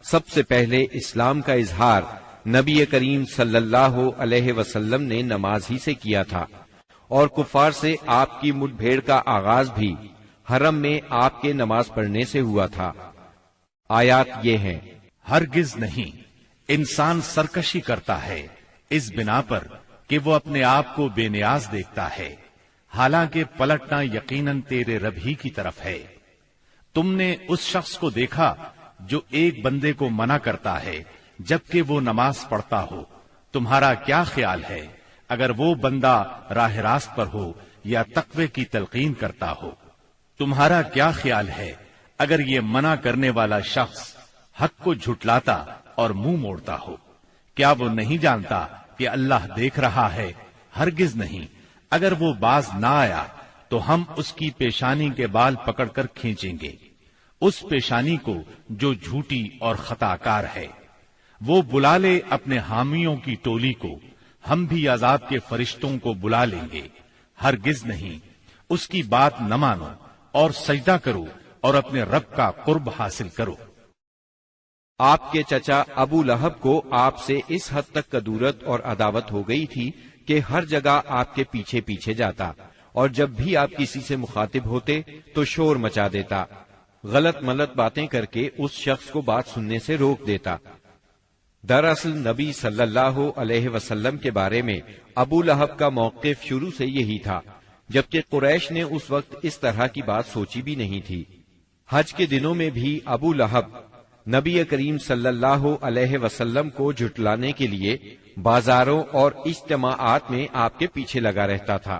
سب سے پہلے اسلام کا اظہار نبی کریم صلی اللہ علیہ وسلم نے نماز ہی سے کیا تھا، اور کفار سے آپ کی مٹ بھیڑ کا آغاز بھی حرم میں آپ کے نماز پڑھنے سے ہوا تھا۔ آیات یہ ہیں: ہرگز نہیں، انسان سرکشی کرتا ہے اس بنا پر کہ وہ اپنے آپ کو بے نیاز دیکھتا ہے، حالانکہ پلٹنا یقیناً تیرے رب ہی کی طرف ہے۔ تم نے اس شخص کو دیکھا جو ایک بندے کو منع کرتا ہے جبکہ وہ نماز پڑھتا ہو، تمہارا کیا خیال ہے اگر وہ بندہ راہ راست پر ہو یا تقوی کی تلقین کرتا ہو؟ تمہارا کیا خیال ہے اگر یہ منع کرنے والا شخص حق کو جھٹلاتا اور منہ موڑتا ہو؟ کیا وہ نہیں جانتا کہ اللہ دیکھ رہا ہے؟ ہرگز نہیں، اگر وہ باز نہ آیا تو ہم اس کی پیشانی کے بال پکڑ کر کھینچیں گے، اس پیشانی کو جو جھوٹی اور خطا کار ہے۔ وہ بلا لے اپنے حامیوں کی ٹولی کو، ہم بھی عذاب کے فرشتوں کو بلا لیں گے۔ ہرگز نہیں، اس کی بات نہ مانو اور سجدہ کرو اور اپنے رب کا قرب حاصل کرو۔ آپ کے چچا ابو لہب کو آپ سے اس حد تک کدورت اور عداوت ہو گئی تھی کہ ہر جگہ آپ کے پیچھے پیچھے جاتا، اور جب بھی آپ کسی سے مخاطب ہوتے تو شور مچا دیتا، غلط ملط باتیں کر کے اس شخص کو بات سننے سے روک دیتا۔ دراصل نبی صلی اللہ علیہ وسلم کے بارے میں ابو لہب کا موقف شروع سے یہی تھا، جبکہ قریش نے اس وقت اس طرح کی بات سوچی بھی نہیں تھی۔ حج کے دنوں میں بھی ابو لہب نبی کریم صلی اللہ علیہ وسلم کو جھٹلانے کے لیے بازاروں اور اجتماعات میں آپ کے پیچھے لگا رہتا تھا۔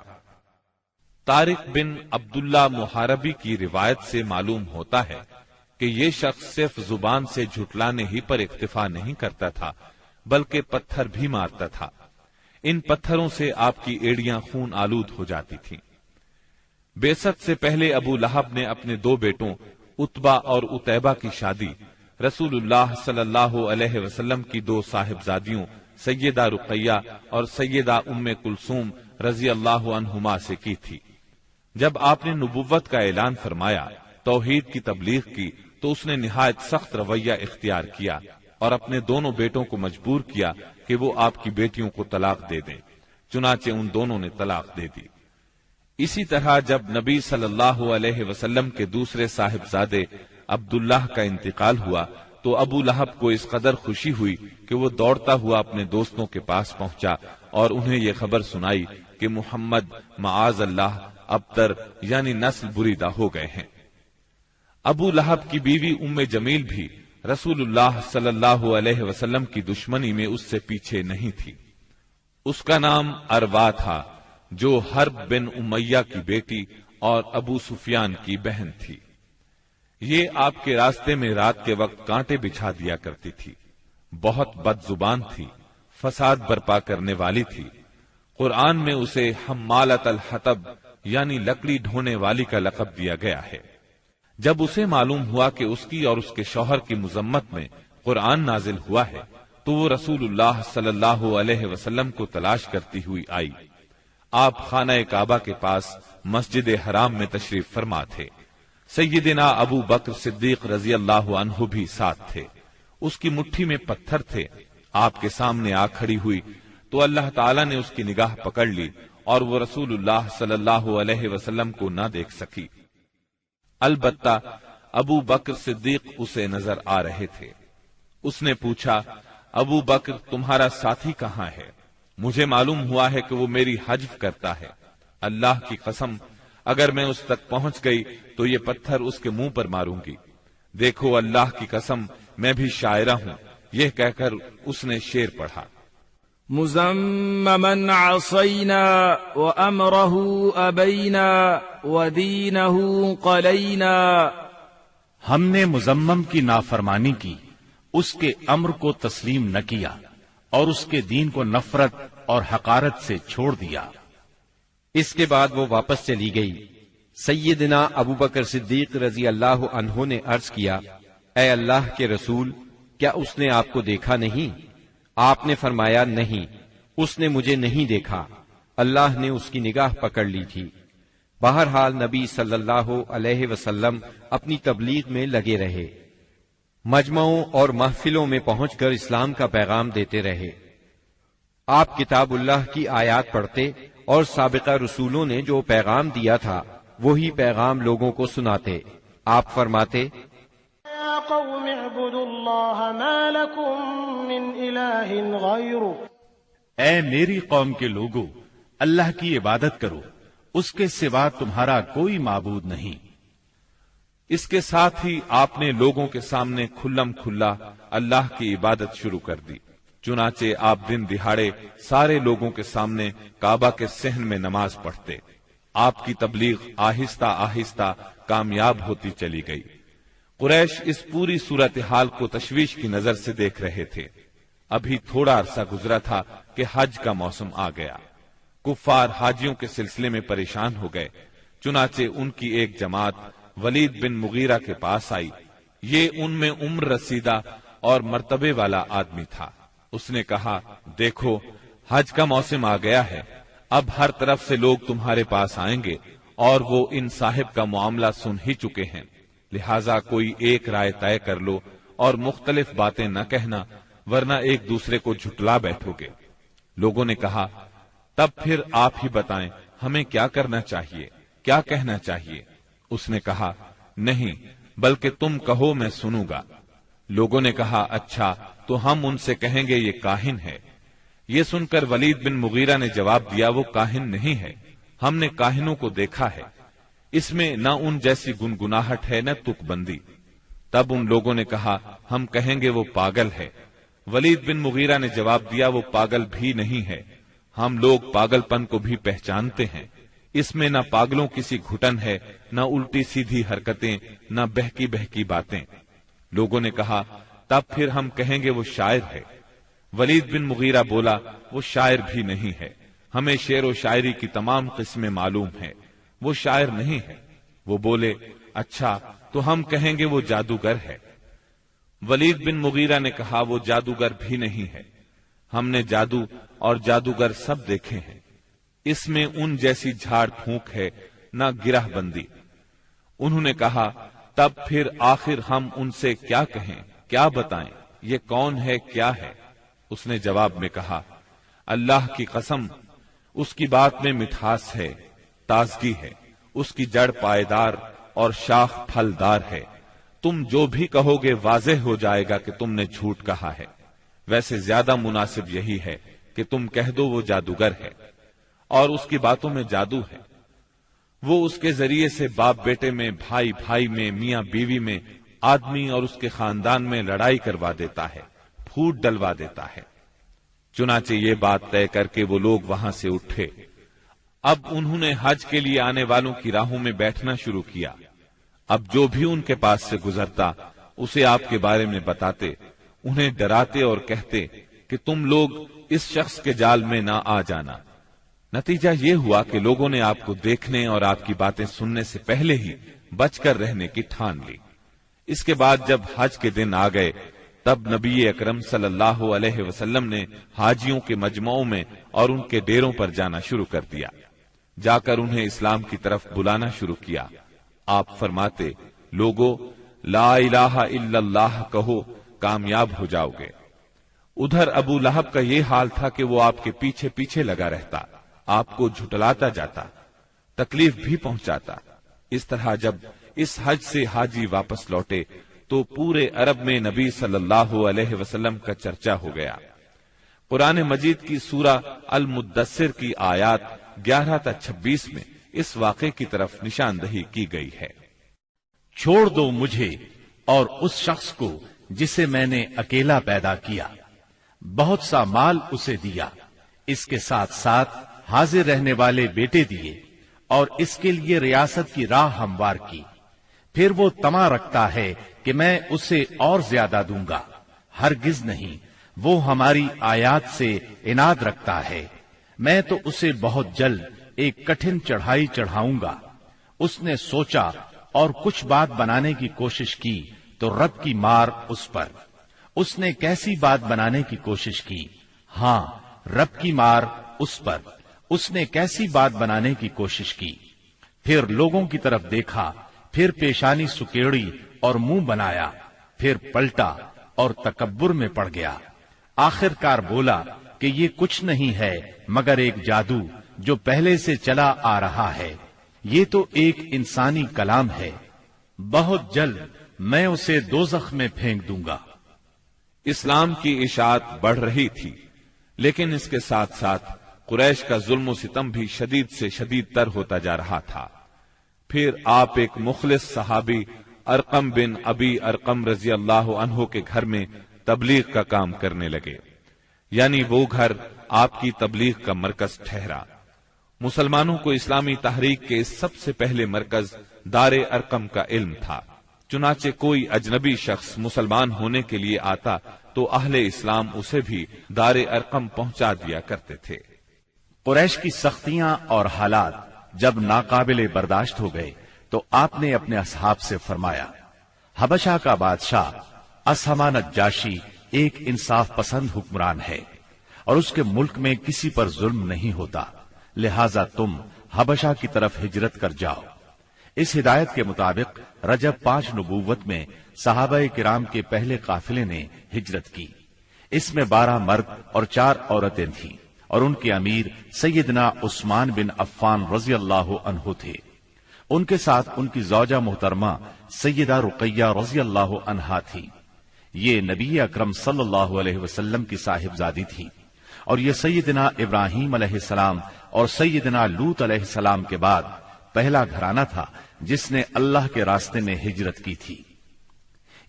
طارق بن عبداللہ محاربی کی روایت سے معلوم ہوتا ہے کہ یہ شخص صرف زبان سے جھٹلانے ہی پر اکتفا نہیں کرتا تھا بلکہ پتھر بھی مارتا تھا۔ ان پتھروں سے آپ کی ایڑیاں خون آلود ہو جاتی تھیں۔ بعثت سے پہلے ابو لہب نے اپنے دو بیٹوں عتبہ اور عتیبہ کی شادی رسول اللہ صلی اللہ علیہ وسلم کی دو صاحبزادیوں سیدہ رقیہ اور سیدہ ام کلثوم رضی اللہ عنہما سے کی تھی۔ جب آپ نے نبوت کا اعلان فرمایا، توحید کی تبلیغ کی، تو اس نے نہایت سخت رویہ اختیار کیا اور اپنے دونوں بیٹوں کو مجبور کیا کہ وہ آپ کی بیٹیوں کو طلاق دے دیں۔ چنانچہ ان دونوں نے طلاق دے دی۔ اسی طرح جب نبی صلی اللہ علیہ وسلم کے دوسرے صاحبزادے عبداللہ کا انتقال ہوا تو ابو لہب کو اس قدر خوشی ہوئی کہ وہ دوڑتا ہوا اپنے دوستوں کے پاس پہنچا اور انہیں یہ خبر سنائی کہ محمد معاذ اللہ ابتر یعنی نسل بریدہ ہو گئے ہیں۔ ابو لہب کی بیوی ام جمیل بھی رسول اللہ صلی اللہ علیہ وسلم کی دشمنی میں اس سے پیچھے نہیں تھی۔ اس کا نام اروا تھا، جو حرب بن امیہ کی بیٹی اور ابو سفیان کی بہن تھی۔ یہ آپ کے راستے میں رات کے وقت کانٹے بچھا دیا کرتی تھی، بہت بد زبان تھی، فساد برپا کرنے والی تھی۔ قرآن میں اسے حمالۃ الحطب یعنی لکڑی ڈھونے والی کا لقب دیا گیا ہے۔ جب اسے معلوم ہوا کہ اس کی اور اس کے شوہر کی مذمت میں قرآن نازل ہوا ہے تو وہ رسول اللہ صلی اللہ علیہ وسلم کو تلاش کرتی ہوئی آئی۔ آپ خانہ کعبہ کے پاس مسجد حرام میں تشریف فرما تھے۔ سیدنا ابو بکر صدیق رضی اللہ عنہ بھی ساتھ تھے۔ اس کی مٹھی میں پتھر تھے۔ آپ کے سامنے آ کھڑی ہوئی تو اللہ تعالیٰ نے اس کی نگاہ پکڑ لی اور وہ رسول اللہ صلی اللہ علیہ وسلم کو نہ دیکھ سکی۔ البتہ ابو بکر صدیق اسے نظر آ رہے تھے۔ اس نے پوچھا، ابو بکر تمہارا ساتھی کہاں ہے؟ مجھے معلوم ہوا ہے کہ وہ میری حجب کرتا ہے۔ اللہ کی قسم اگر میں اس تک پہنچ گئی تو یہ پتھر اس کے منہ پر ماروں گی۔ دیکھو اللہ کی قسم میں بھی شاعرہ ہوں۔ یہ کہہ کر اس نے شعر پڑھا، مزمما عصینا وامرہ ابینا ودینہ قلینا۔ ہم نے مزمم کی نافرمانی کی، اس کے امر کو تسلیم نہ کیا اور اس کے دین کو نفرت اور حقارت سے چھوڑ دیا۔ اس کے بعد وہ واپس چلی گئی۔ سیدنا ابو بکر صدیق رضی اللہ عنہ نے عرض کیا، اے اللہ کے رسول، کیا اس نے آپ کو دیکھا نہیں؟ آپ نے فرمایا، نہیں، اس نے مجھے نہیں دیکھا، اللہ نے اس کی نگاہ پکڑ لی تھی۔ بہرحال نبی صلی اللہ علیہ وسلم اپنی تبلیغ میں لگے رہے۔ مجمعوں اور محفلوں میں پہنچ کر اسلام کا پیغام دیتے رہے۔ آپ کتاب اللہ کی آیات پڑھتے اور سابقہ رسولوں نے جو پیغام دیا تھا وہی پیغام لوگوں کو سناتے۔ آپ فرماتے، یا قوم اعبدوا اللہ ما لکم من الہ غیرہ، اے میری قوم کے لوگو، اللہ کی عبادت کرو، اس کے سوا تمہارا کوئی معبود نہیں۔ اس کے ساتھ ہی آپ نے لوگوں کے سامنے کھلم کھلا اللہ کی عبادت شروع کر دی۔ چنانچہ آپ دن دہاڑے سارے لوگوں کے سامنے کعبہ کے صحن میں نماز پڑھتے۔ آپ کی تبلیغ آہستہ آہستہ کامیاب ہوتی چلی گئی۔ قریش اس پوری صورتحال کو تشویش کی نظر سے دیکھ رہے تھے۔ ابھی تھوڑا عرصہ گزرا تھا کہ حج کا موسم آ گیا۔ کفار حاجیوں کے سلسلے میں پریشان ہو گئے۔ چنانچہ ان کی ایک جماعت ولید بن مغیرہ کے پاس آئی۔ یہ ان میں عمر رسیدہ اور مرتبے والا آدمی تھا۔ اس نے کہا، دیکھو حج کا موسم آ گیا ہے، اب ہر طرف سے لوگ تمہارے پاس آئیں گے اور وہ ان صاحب کا معاملہ سن ہی چکے ہیں، لہذا کوئی ایک رائے طے کر لو اور مختلف باتیں نہ کہنا، ورنہ ایک دوسرے کو جھٹلا بیٹھو گے۔ لوگوں نے کہا، تب پھر آپ ہی بتائیں ہمیں کیا کرنا چاہیے، کیا کہنا چاہیے؟ اس نے کہا، نہیں بلکہ تم کہو میں سنوں گا۔ لوگوں نے کہا، اچھا تو ہم ان سے کہیں گے یہ کاہن ہے۔ یہ سن کر ولید بن مغیرہ نے جواب دیا، وہ کاہن نہیں ہے، ہم نے کاہنوں کو دیکھا ہے، اس میں نہ ان جیسی گنگناہٹ ہے نہ تک بندی۔ تب ان لوگوں نے کہا، ہم کہیں گے وہ پاگل ہے۔ ولید بن مغیرہ نے جواب دیا، وہ پاگل بھی نہیں ہے، ہم لوگ پاگل پن کو بھی پہچانتے ہیں، اس میں نہ پاگلوں کسی گھٹن ہے، نہ الٹی سیدھی حرکتیں، نہ بہکی بہکی باتیں۔ لوگوں نے کہا، تب پھر ہم کہیں گے وہ شاعر ہے۔ ولید بن مغیرہ بولا، وہ شاعر بھی نہیں ہے، ہمیں شعر و شاعری کی تمام قسمیں معلوم ہیں، وہ شاعر نہیں ہے۔ وہ بولے، اچھا تو ہم کہیں گے وہ جادوگر ہے۔ ولید بن مغیرہ نے کہا، وہ جادوگر بھی نہیں ہے، ہم نے جادو اور جادوگر سب دیکھے ہیں، اس میں ان جیسی جھاڑ پھونک ہے نہ گرہ بندی۔ انہوں نے کہا، تب پھر آخر ہم ان سے کیا کہیں، کیا بتائیں، یہ کون ہے، کیا ہے؟ اس نے جواب میں کہا، اللہ کی قسم، اس کی بات میں مٹھاس ہے، تازگی ہے، اس کی جڑ پائیدار اور شاخ پھلدار ہے، تم جو بھی کہو گے واضح ہو جائے گا کہ تم نے جھوٹ کہا ہے۔ ویسے زیادہ مناسب یہی ہے کہ تم کہہ دو وہ جادوگر ہے اور اس کی باتوں میں جادو ہے، وہ اس کے ذریعے سے باپ بیٹے میں، بھائی بھائی میں، میاں بیوی میں، آدمی اور اس کے خاندان میں لڑائی کروا دیتا ہے، پھوٹ ڈلوا دیتا ہے۔ چنانچہ یہ بات طے کر کے وہ لوگ وہاں سے اٹھے۔ اب انہوں نے حج کے لیے آنے والوں کی راہوں میں بیٹھنا شروع کیا۔ اب جو بھی ان کے پاس سے گزرتا اسے آپ کے بارے میں بتاتے، انہیں ڈراتے اور کہتے کہ تم لوگ اس شخص کے جال میں نہ آ جانا۔ نتیجہ یہ ہوا کہ لوگوں نے آپ کو دیکھنے اور آپ کی باتیں سننے سے پہلے ہی بچ کر رہنے کی ٹھان لی۔ اس کے بعد جب حج کے دن آ گئے تب نبی اکرم صلی اللہ علیہ وسلم نے حاجیوں کے مجمعوں میں اور ان کے ڈیروں پر جانا شروع کر دیا، جا کر انہیں اسلام کی طرف بلانا شروع کیا۔ آپ فرماتے، لوگو لا الہ الا اللہ کہو، کامیاب ہو جاؤ گے۔ ادھر ابو لہب کا یہ حال تھا کہ وہ آپ کے پیچھے پیچھے لگا رہتا، آپ کو جھٹلاتا جاتا، تکلیف بھی پہنچاتا۔ اس طرح جب اس حج سے حاجی واپس لوٹے تو پورے عرب میں نبی صلی اللہ علیہ وسلم کا چرچا ہو گیا۔ قرآن مجید کی سورہ المدثر کی آیات 11 تا 26 میں اس واقعے کی طرف نشاندہی کی گئی ہے۔ چھوڑ دو مجھے اور اس شخص کو جسے میں نے اکیلا پیدا کیا، بہت سا مال اسے دیا، اس کے ساتھ ساتھ حاضر رہنے والے بیٹے دیے اور اس کے لیے ریاست کی راہ ہموار کی۔ پھر وہ طمع رکھتا ہے کہ میں اسے اور زیادہ دوں گا، ہرگز نہیں، وہ ہماری آیات سے عناد رکھتا ہے، میں تو اسے بہت جلد ایک کٹھن چڑھائی چڑھاؤں گا۔ اس نے سوچا اور کچھ بات بنانے کی کوشش کی تو رب کی مار اس پر۔ اس نے کیسی بات بنانے کی کوشش کی؟ ہاں، رب کی مار اس پر۔ اس نے کیسی بات بنانے کی کوشش کی؟ پھر لوگوں کی طرف دیکھا، پھر پیشانی سکیڑی اور منہ بنایا، پھر پلٹا اور تکبر میں پڑ گیا۔ آخر کار بولا کہ یہ کچھ نہیں ہے مگر ایک جادو جو پہلے سے چلا آ رہا ہے، یہ تو ایک انسانی کلام ہے، بہت جلد میں اسے دوزخ میں پھینک دوں گا۔ اسلام کی اشاعت بڑھ رہی تھی، لیکن اس کے ساتھ ساتھ قریش کا ظلم و ستم بھی شدید سے شدید تر ہوتا جا رہا تھا۔ پھر آپ ایک مخلص صحابی ارقم بن ابی ارقم رضی اللہ عنہ کے گھر میں تبلیغ کا کام کرنے لگے، یعنی وہ گھر آپ کی تبلیغ کا مرکز ٹھہرا۔ مسلمانوں کو اسلامی تحریک کے سب سے پہلے مرکز دار ارقم کا علم تھا، چنانچہ کوئی اجنبی شخص مسلمان ہونے کے لیے آتا تو اہل اسلام اسے بھی دار ارقم پہنچا دیا کرتے تھے۔ قریش کی سختیاں اور حالات جب ناقابل برداشت ہو گئے تو آپ نے اپنے اصحاب سے فرمایا، حبشہ کا بادشاہ اسہمہ نجاشی ایک انصاف پسند حکمران ہے اور اس کے ملک میں کسی پر ظلم نہیں ہوتا، لہذا تم حبشہ کی طرف ہجرت کر جاؤ۔ اس ہدایت کے مطابق رجب 5 نبوت میں صحابہ کرام کے پہلے قافلے نے ہجرت کی۔ اس میں 12 مرد اور 4 عورتیں تھیں اور ان کے امیر سیدنا عثمان بن عفان رضی اللہ عنہ تھے۔ ان کے ساتھ ان کی زوجہ محترمہ سیدہ رقیہ رضی اللہ عنہا تھی۔ یہ نبی اکرم صلی اللہ علیہ وسلم کی صاحبزادی تھی اور یہ سیدنا ابراہیم علیہ السلام اور سیدنا لوط علیہ السلام کے بعد پہلا گھرانہ تھا جس نے اللہ کے راستے میں ہجرت کی تھی۔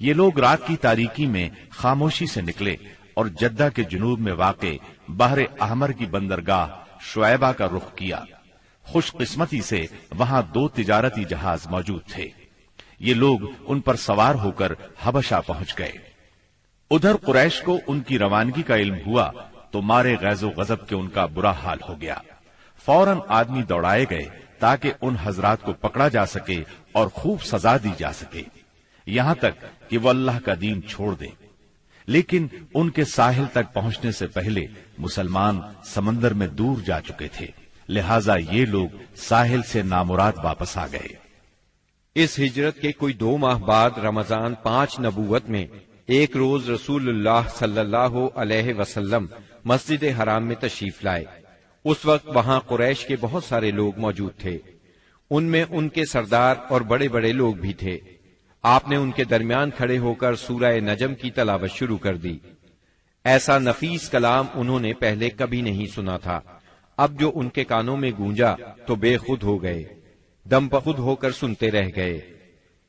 یہ لوگ رات کی تاریکی میں خاموشی سے نکلے اور جدہ کے جنوب میں واقع بحر احمر کی بندرگاہ شعیبہ کا رخ کیا۔ خوش قسمتی سے وہاں 2 تجارتی جہاز موجود تھے۔ یہ لوگ ان پر سوار ہو کر حبشہ پہنچ گئے۔ ادھر قریش کو ان کی روانگی کا علم ہوا تو مارے غیظ و غضب کے ان کا برا حال ہو گیا۔ فوراً آدمی دوڑائے گئے تاکہ ان حضرات کو پکڑا جا سکے اور خوب سزا دی جا سکے، یہاں تک کہ وہ اللہ کا دین چھوڑ دے۔ لیکن ان کے ساحل تک پہنچنے سے پہلے مسلمان سمندر میں دور جا چکے تھے، لہذا یہ لوگ ساحل سے نامراد واپس آ گئے۔ اس ہجرت کے کوئی 2 ماہ بعد رمضان 5 نبوت میں ایک روز رسول اللہ صلی اللہ علیہ وسلم مسجد حرام میں تشریف لائے۔ اس وقت وہاں قریش کے بہت سارے لوگ موجود تھے، ان میں ان کے سردار اور بڑے بڑے لوگ بھی تھے۔ آپ نے ان کے درمیان کھڑے ہو کر سورہ نجم کی تلاوت شروع کر دی۔ ایسا نفیس کلام انہوں نے پہلے کبھی نہیں سنا تھا۔ اب جو ان کے کانوں میں گونجا تو بے خود ہو گئے، دم بخود ہو کر سنتے رہ گئے،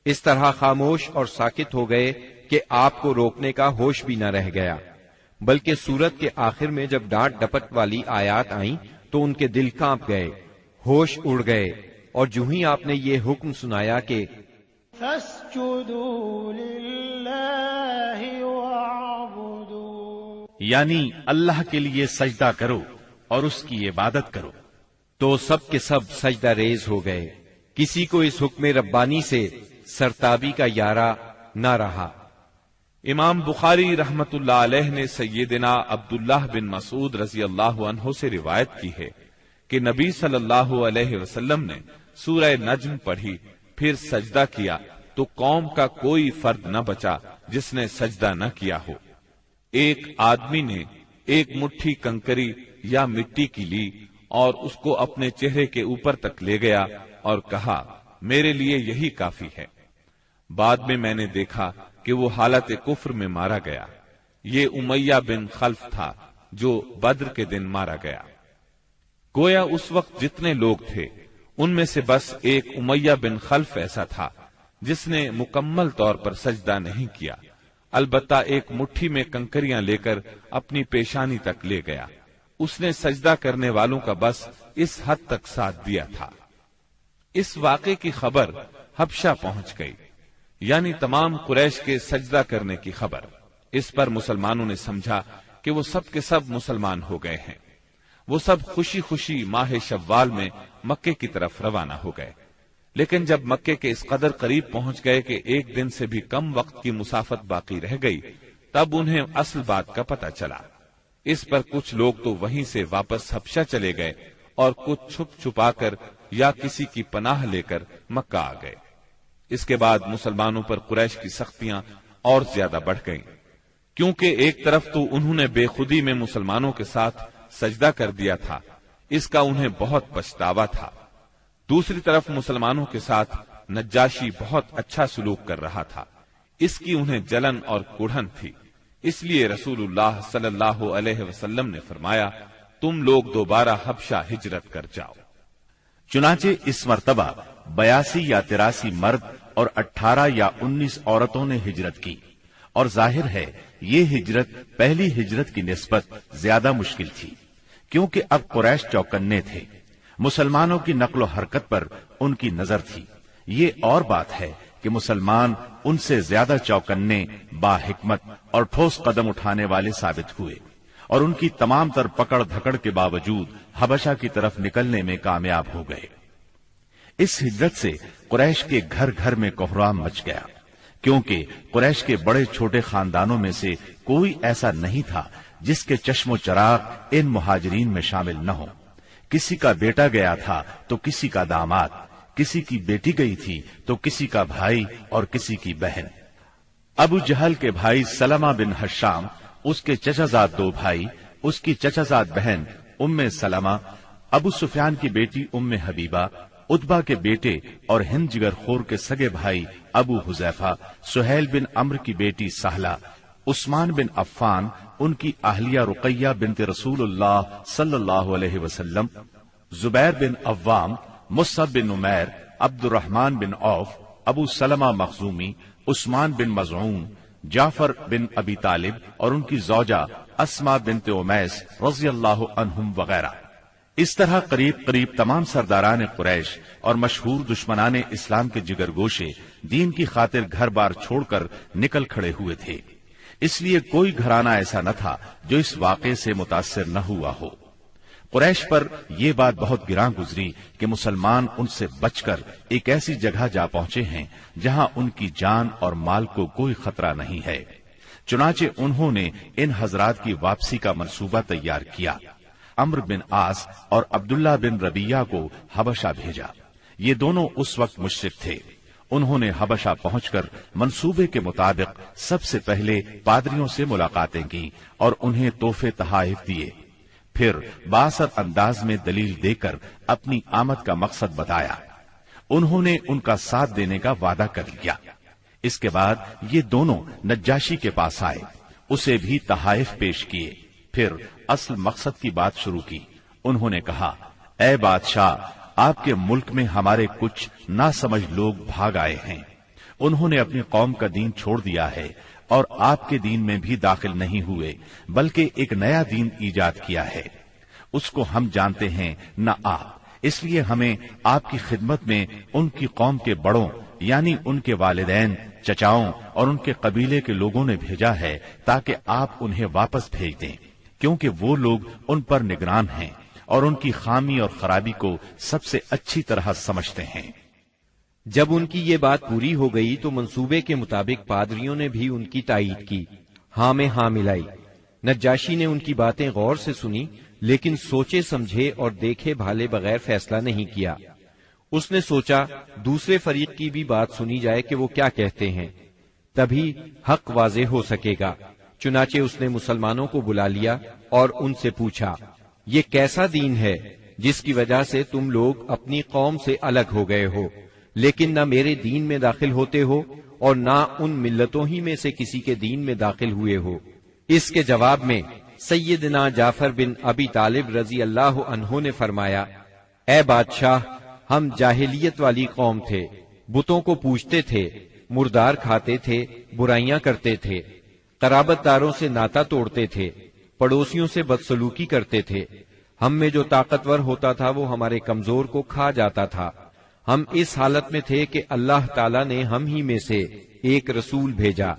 اس طرح خاموش اور ساکت ہو گئے کہ آپ کو روکنے کا ہوش بھی نہ رہ گیا۔ بلکہ سورت کے آخر میں جب ڈانٹ ڈپٹ والی آیات آئیں تو ان کے دل کانپ گئے، ہوش اڑ گئے، اور جو ہی آپ نے یہ حکم سنایا کہ فَاسْجُدُوا لِلَّهِ وَاعْبُدُوا، یعنی اللہ کے لیے سجدہ کرو اور اس کی عبادت کرو، تو سب کے سب سجدہ ریز ہو گئے۔ کسی کو اس حکم ربانی سے سرتابی کا یارہ نہ رہا۔ امام بخاری رحمت اللہ علیہ نے سیدنا عبداللہ بن مسعود رضی اللہ عنہ سے روایت کی ہے کہ نبی صلی اللہ علیہ وسلم نے سورہ نجم پڑھی، پھر سجدہ کیا تو قوم کا کوئی فرد نہ بچا جس نے سجدہ نہ کیا ہو۔ ایک آدمی نے ایک مٹھی کنکری یا مٹی کی لی اور اس کو اپنے چہرے کے اوپر تک لے گیا اور کہا، میرے لیے یہی کافی ہے۔ بعد میں میں نے دیکھا کہ وہ حالت کفر میں مارا گیا۔ یہ امیہ بن خلف تھا جو بدر کے دن مارا گیا۔ گویا اس وقت جتنے لوگ تھے ان میں سے بس ایک امیہ بن خلف ایسا تھا جس نے مکمل طور پر سجدہ نہیں کیا، البتہ ایک مٹھی میں کنکریاں لے کر اپنی پیشانی تک لے گیا۔ اس نے سجدہ کرنے والوں کا بس اس حد تک ساتھ دیا تھا۔ اس واقعے کی خبر حبشہ پہنچ گئی، یعنی تمام قریش کے سجدہ کرنے کی خبر۔ اس پر مسلمانوں نے سمجھا کہ وہ سب کے سب مسلمان ہو گئے ہیں۔ وہ سب خوشی خوشی ماہ شوال میں مکے کی طرف روانہ ہو گئے، لیکن جب مکے کے اس قدر قریب پہنچ گئے کہ 1 دن سے بھی کم وقت کی مسافت باقی رہ گئی، تب انہیں اصل بات کا پتہ چلا۔ اس پر کچھ لوگ تو وہیں سے واپس حبشہ چلے گئے اور کچھ چھپ چھپا کر یا کسی کی پناہ لے کر مکہ آ گئے۔ اس کے بعد مسلمانوں پر قریش کی سختیاں اور زیادہ بڑھ گئیں، کیونکہ ایک طرف تو انہوں نے بے خودی میں مسلمانوں کے ساتھ سجدہ کر دیا تھا، اس کا انہیں بہت پچھتاوا تھا، دوسری طرف مسلمانوں کے ساتھ نجاشی بہت اچھا سلوک کر رہا تھا، اس کی انہیں جلن اور کڑھن تھی۔ اس لیے رسول اللہ صلی اللہ علیہ وسلم نے فرمایا، تم لوگ دوبارہ حبشہ ہجرت کر جاؤ۔ چنانچہ اس مرتبہ 82 یا 83 مرد اور 18 یا 19 عورتوں نے ہجرت کی، اور ظاہر ہے یہ ہجرت پہلی ہجرت کی نسبت زیادہ مشکل تھی، کیونکہ اب قریش چوکنے تھے، مسلمانوں کی نقل و حرکت پر ان کی نظر تھی۔ یہ اور بات ہے کہ مسلمان ان سے زیادہ چوکنے، با حکمت اور ٹھوس قدم اٹھانے والے ثابت ہوئے، اور ان کی تمام تر پکڑ دھکڑ کے باوجود حبشہ کی طرف نکلنے میں کامیاب ہو گئے۔ اس ہجرت سے قریش کے گھر گھر میں کوہرام مچ گیا، کیونکہ قریش کے بڑے چھوٹے خاندانوں میں سے کوئی ایسا نہیں تھا جس کے چشم و چراغ ان مہاجرین میں شامل نہ ہو۔ کسی کا بیٹا گیا تھا تو کسی کا داماد، کسی کی بیٹی گئی تھی تو کسی کا بھائی اور کسی کی بہن۔ ابو جہل کے بھائی سلمہ بن ہشام، اس کے چچا زاد 2 بھائی، اس کی چچا زاد بہن ام سلمہ، ابو سفیان کی بیٹی ام حبیبہ، عتبہ کے بیٹے اور ہند جگر خور کے سگے بھائی ابو حذیفہ، سہیل بن عمرو کی بیٹی سہلہ، عثمان بن عفان، ان کی اہلیہ رقیہ بنت رسول اللہ صلی اللہ علیہ وسلم، زبیر بن عوام، مصعب بن عمیر، عبد الرحمن بن عوف، ابو سلمہ مخزومی، عثمان بن مظعون، جعفر بن ابی طالب اور ان کی زوجہ اسماء بنت امیس رضی اللہ عنہم وغیرہ۔ اس طرح قریب قریب تمام سرداران قریش اور مشہور دشمنان اسلام کے جگر گوشے دین کی خاطر گھر بار چھوڑ کر نکل کھڑے ہوئے تھے، اس لیے کوئی گھرانہ ایسا نہ تھا جو اس واقعے سے متاثر نہ ہوا ہو۔ قریش پر یہ بات بہت گراں گزری کہ مسلمان ان سے بچ کر ایک ایسی جگہ جا پہنچے ہیں جہاں ان کی جان اور مال کو کوئی خطرہ نہیں ہے۔ چنانچہ انہوں نے ان حضرات کی واپسی کا منصوبہ تیار کیا۔ عمرو بن عاص اور عبداللہ بن ربیعہ کو حبشہ بھیجا۔ یہ دونوں اس وقت مشرک تھے۔ انہوں نے حبشہ پہنچ کر منصوبے کے مطابق سب سے پہلے پادریوں سے ملاقاتیں کی اور انہیں تحفے تحائف دیے، پھر بااثر انداز میں دلیل دے کر اپنی آمد کا مقصد بتایا۔ انہوں نے ان کا ساتھ دینے کا وعدہ کر لیا۔ اس کے بعد یہ دونوں نجاشی کے پاس آئے، اسے بھی تحائف پیش کیے، پھر اصل مقصد کی بات شروع کی۔ انہوں نے کہا، اے بادشاہ، آپ کے ملک میں ہمارے کچھ ناسمجھ لوگ بھاگ آئے ہیں، انہوں نے اپنی قوم کا دین چھوڑ دیا ہے اور آپ کے دین میں بھی داخل نہیں ہوئے، بلکہ ایک نیا دین ایجاد کیا ہے، اس کو ہم جانتے ہیں نہ آپ، اس لیے ہمیں آپ کی خدمت میں ان کی قوم کے بڑوں یعنی ان کے والدین، چچاؤں اور ان کے قبیلے کے لوگوں نے بھیجا ہے تاکہ آپ انہیں واپس بھیج دیں، کیونکہ وہ لوگ ان پر نگران ہیں اور ان کی خامی اور خرابی کو سب سے اچھی طرح سمجھتے ہیں۔ جب ان کی یہ بات پوری ہو گئی تو منصوبے کے مطابق پادریوں نے بھی ان کی تائید کی، ہاں میں ہاں ملائی۔ نجاشی نے ان کی باتیں غور سے سنی، لیکن سوچے سمجھے اور دیکھے بھالے بغیر فیصلہ نہیں کیا۔ اس نے سوچا دوسرے فریق کی بھی بات سنی جائے کہ وہ کیا کہتے ہیں، تبھی حق واضح ہو سکے گا۔ چنانچہ اس نے مسلمانوں کو بلا لیا اور ان سے پوچھا، یہ کیسا دین ہے جس کی وجہ سے تم لوگ اپنی قوم سے الگ ہو گئے ہو، لیکن نہ میرے دین میں داخل ہوتے ہو اور نہ ان ملتوں ہی میں سے کسی کے دین میں داخل ہوئے ہو؟ اس کے جواب میں سیدنا جعفر بن ابی طالب رضی اللہ عنہ نے فرمایا، اے بادشاہ، ہم جاہلیت والی قوم تھے، بتوں کو پوجتے تھے، مردار کھاتے تھے، برائیاں کرتے تھے، قرابت داروں سے ناتا توڑتے تھے، پڑوسیوں سے بدسلوکی کرتے تھے، ہم میں جو طاقتور ہوتا تھا وہ ہمارے کمزور کو کھا جاتا تھا۔ ہم اس حالت میں تھے کہ اللہ تعالیٰ نے ہم ہی میں سے ایک رسول بھیجا،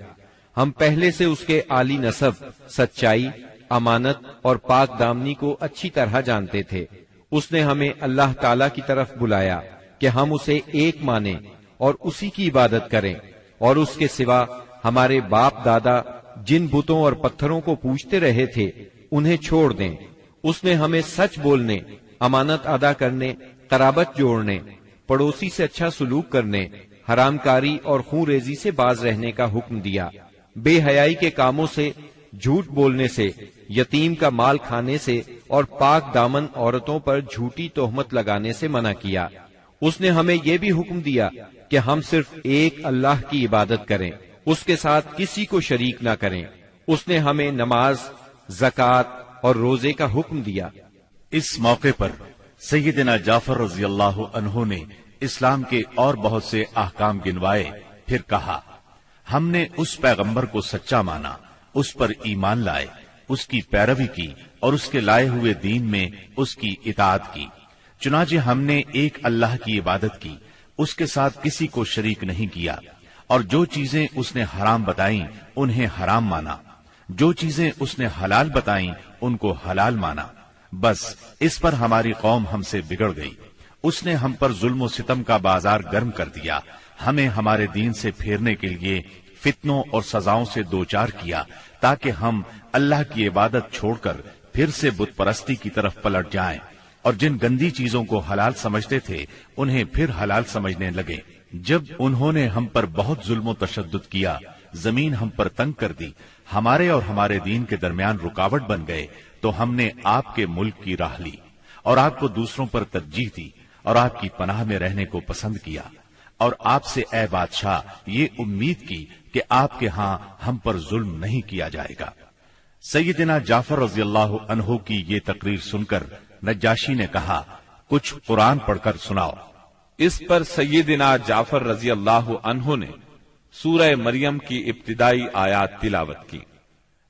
ہم پہلے سے اس کے عالی نسب، سچائی، امانت اور پاک دامنی کو اچھی طرح جانتے تھے۔ اس نے ہمیں اللہ تعالیٰ کی طرف بلایا کہ ہم اسے ایک مانیں اور اسی کی عبادت کریں، اور اس کے سوا ہمارے باپ دادا جن بتوں اور پتھروں کو پوجتے رہے تھے انہیں چھوڑ دیں۔ اس نے ہمیں سچ بولنے، امانت ادا کرنے، قرابت جوڑنے، پڑوسی سے اچھا سلوک کرنے، حرام کاری اور خون ریزی سے باز رہنے کا حکم دیا۔ بے حیائی کے کاموں سے، جھوٹ بولنے سے، یتیم کا مال کھانے سے اور پاک دامن عورتوں پر جھوٹی تہمت لگانے سے منع کیا۔ اس نے ہمیں یہ بھی حکم دیا کہ ہم صرف ایک اللہ کی عبادت کریں، اس کے ساتھ کسی کو شریک نہ کریں۔ اس نے ہمیں نماز، زکوٰۃ اور روزے کا حکم دیا۔ اس موقع پر سیدنا جعفر رضی اللہ عنہ نے اسلام کے اور بہت سے احکام گنوائے، پھر کہا، ہم نے اس پیغمبر کو سچا مانا، اس پر ایمان لائے، اس کی پیروی کی اور اس کے لائے ہوئے دین میں اس کی اطاعت کی۔ چنانچہ ہم نے ایک اللہ کی عبادت کی، اس کے ساتھ کسی کو شریک نہیں کیا، اور جو چیزیں اس نے حرام بتائیں انہیں حرام مانا، جو چیزیں اس نے حلال بتائیں ان کو حلال مانا۔ بس اس پر ہماری قوم ہم سے بگڑ گئی، اس نے ہم پر ظلم و ستم کا بازار گرم کر دیا، ہمیں ہمارے دین سے پھیرنے کے لیے فتنوں اور سزاؤں سے دوچار کیا، تاکہ ہم اللہ کی عبادت چھوڑ کر پھر سے بت پرستی کی طرف پلٹ جائیں، اور جن گندی چیزوں کو حلال سمجھتے تھے انہیں پھر حلال سمجھنے لگے۔ جب انہوں نے ہم پر بہت ظلم و تشدد کیا، زمین ہم پر تنگ کر دی، ہمارے اور ہمارے دین کے درمیان رکاوٹ بن گئے، تو ہم نے آپ کے ملک کی راہ لی اور آپ کو دوسروں پر ترجیح دی اور آپ کی پناہ میں رہنے کو پسند کیا، اور آپ سے اے بادشاہ یہ امید کی کہ آپ کے ہاں ہم پر ظلم نہیں کیا جائے گا۔ سیدنا جعفر رضی اللہ عنہ کی یہ تقریر سن کر نجاشی نے کہا، کچھ قرآن پڑھ کر سناؤ۔ اس پر سیدنا جعفر رضی اللہ عنہ نے سورہ مریم کی ابتدائی آیات تلاوت کی۔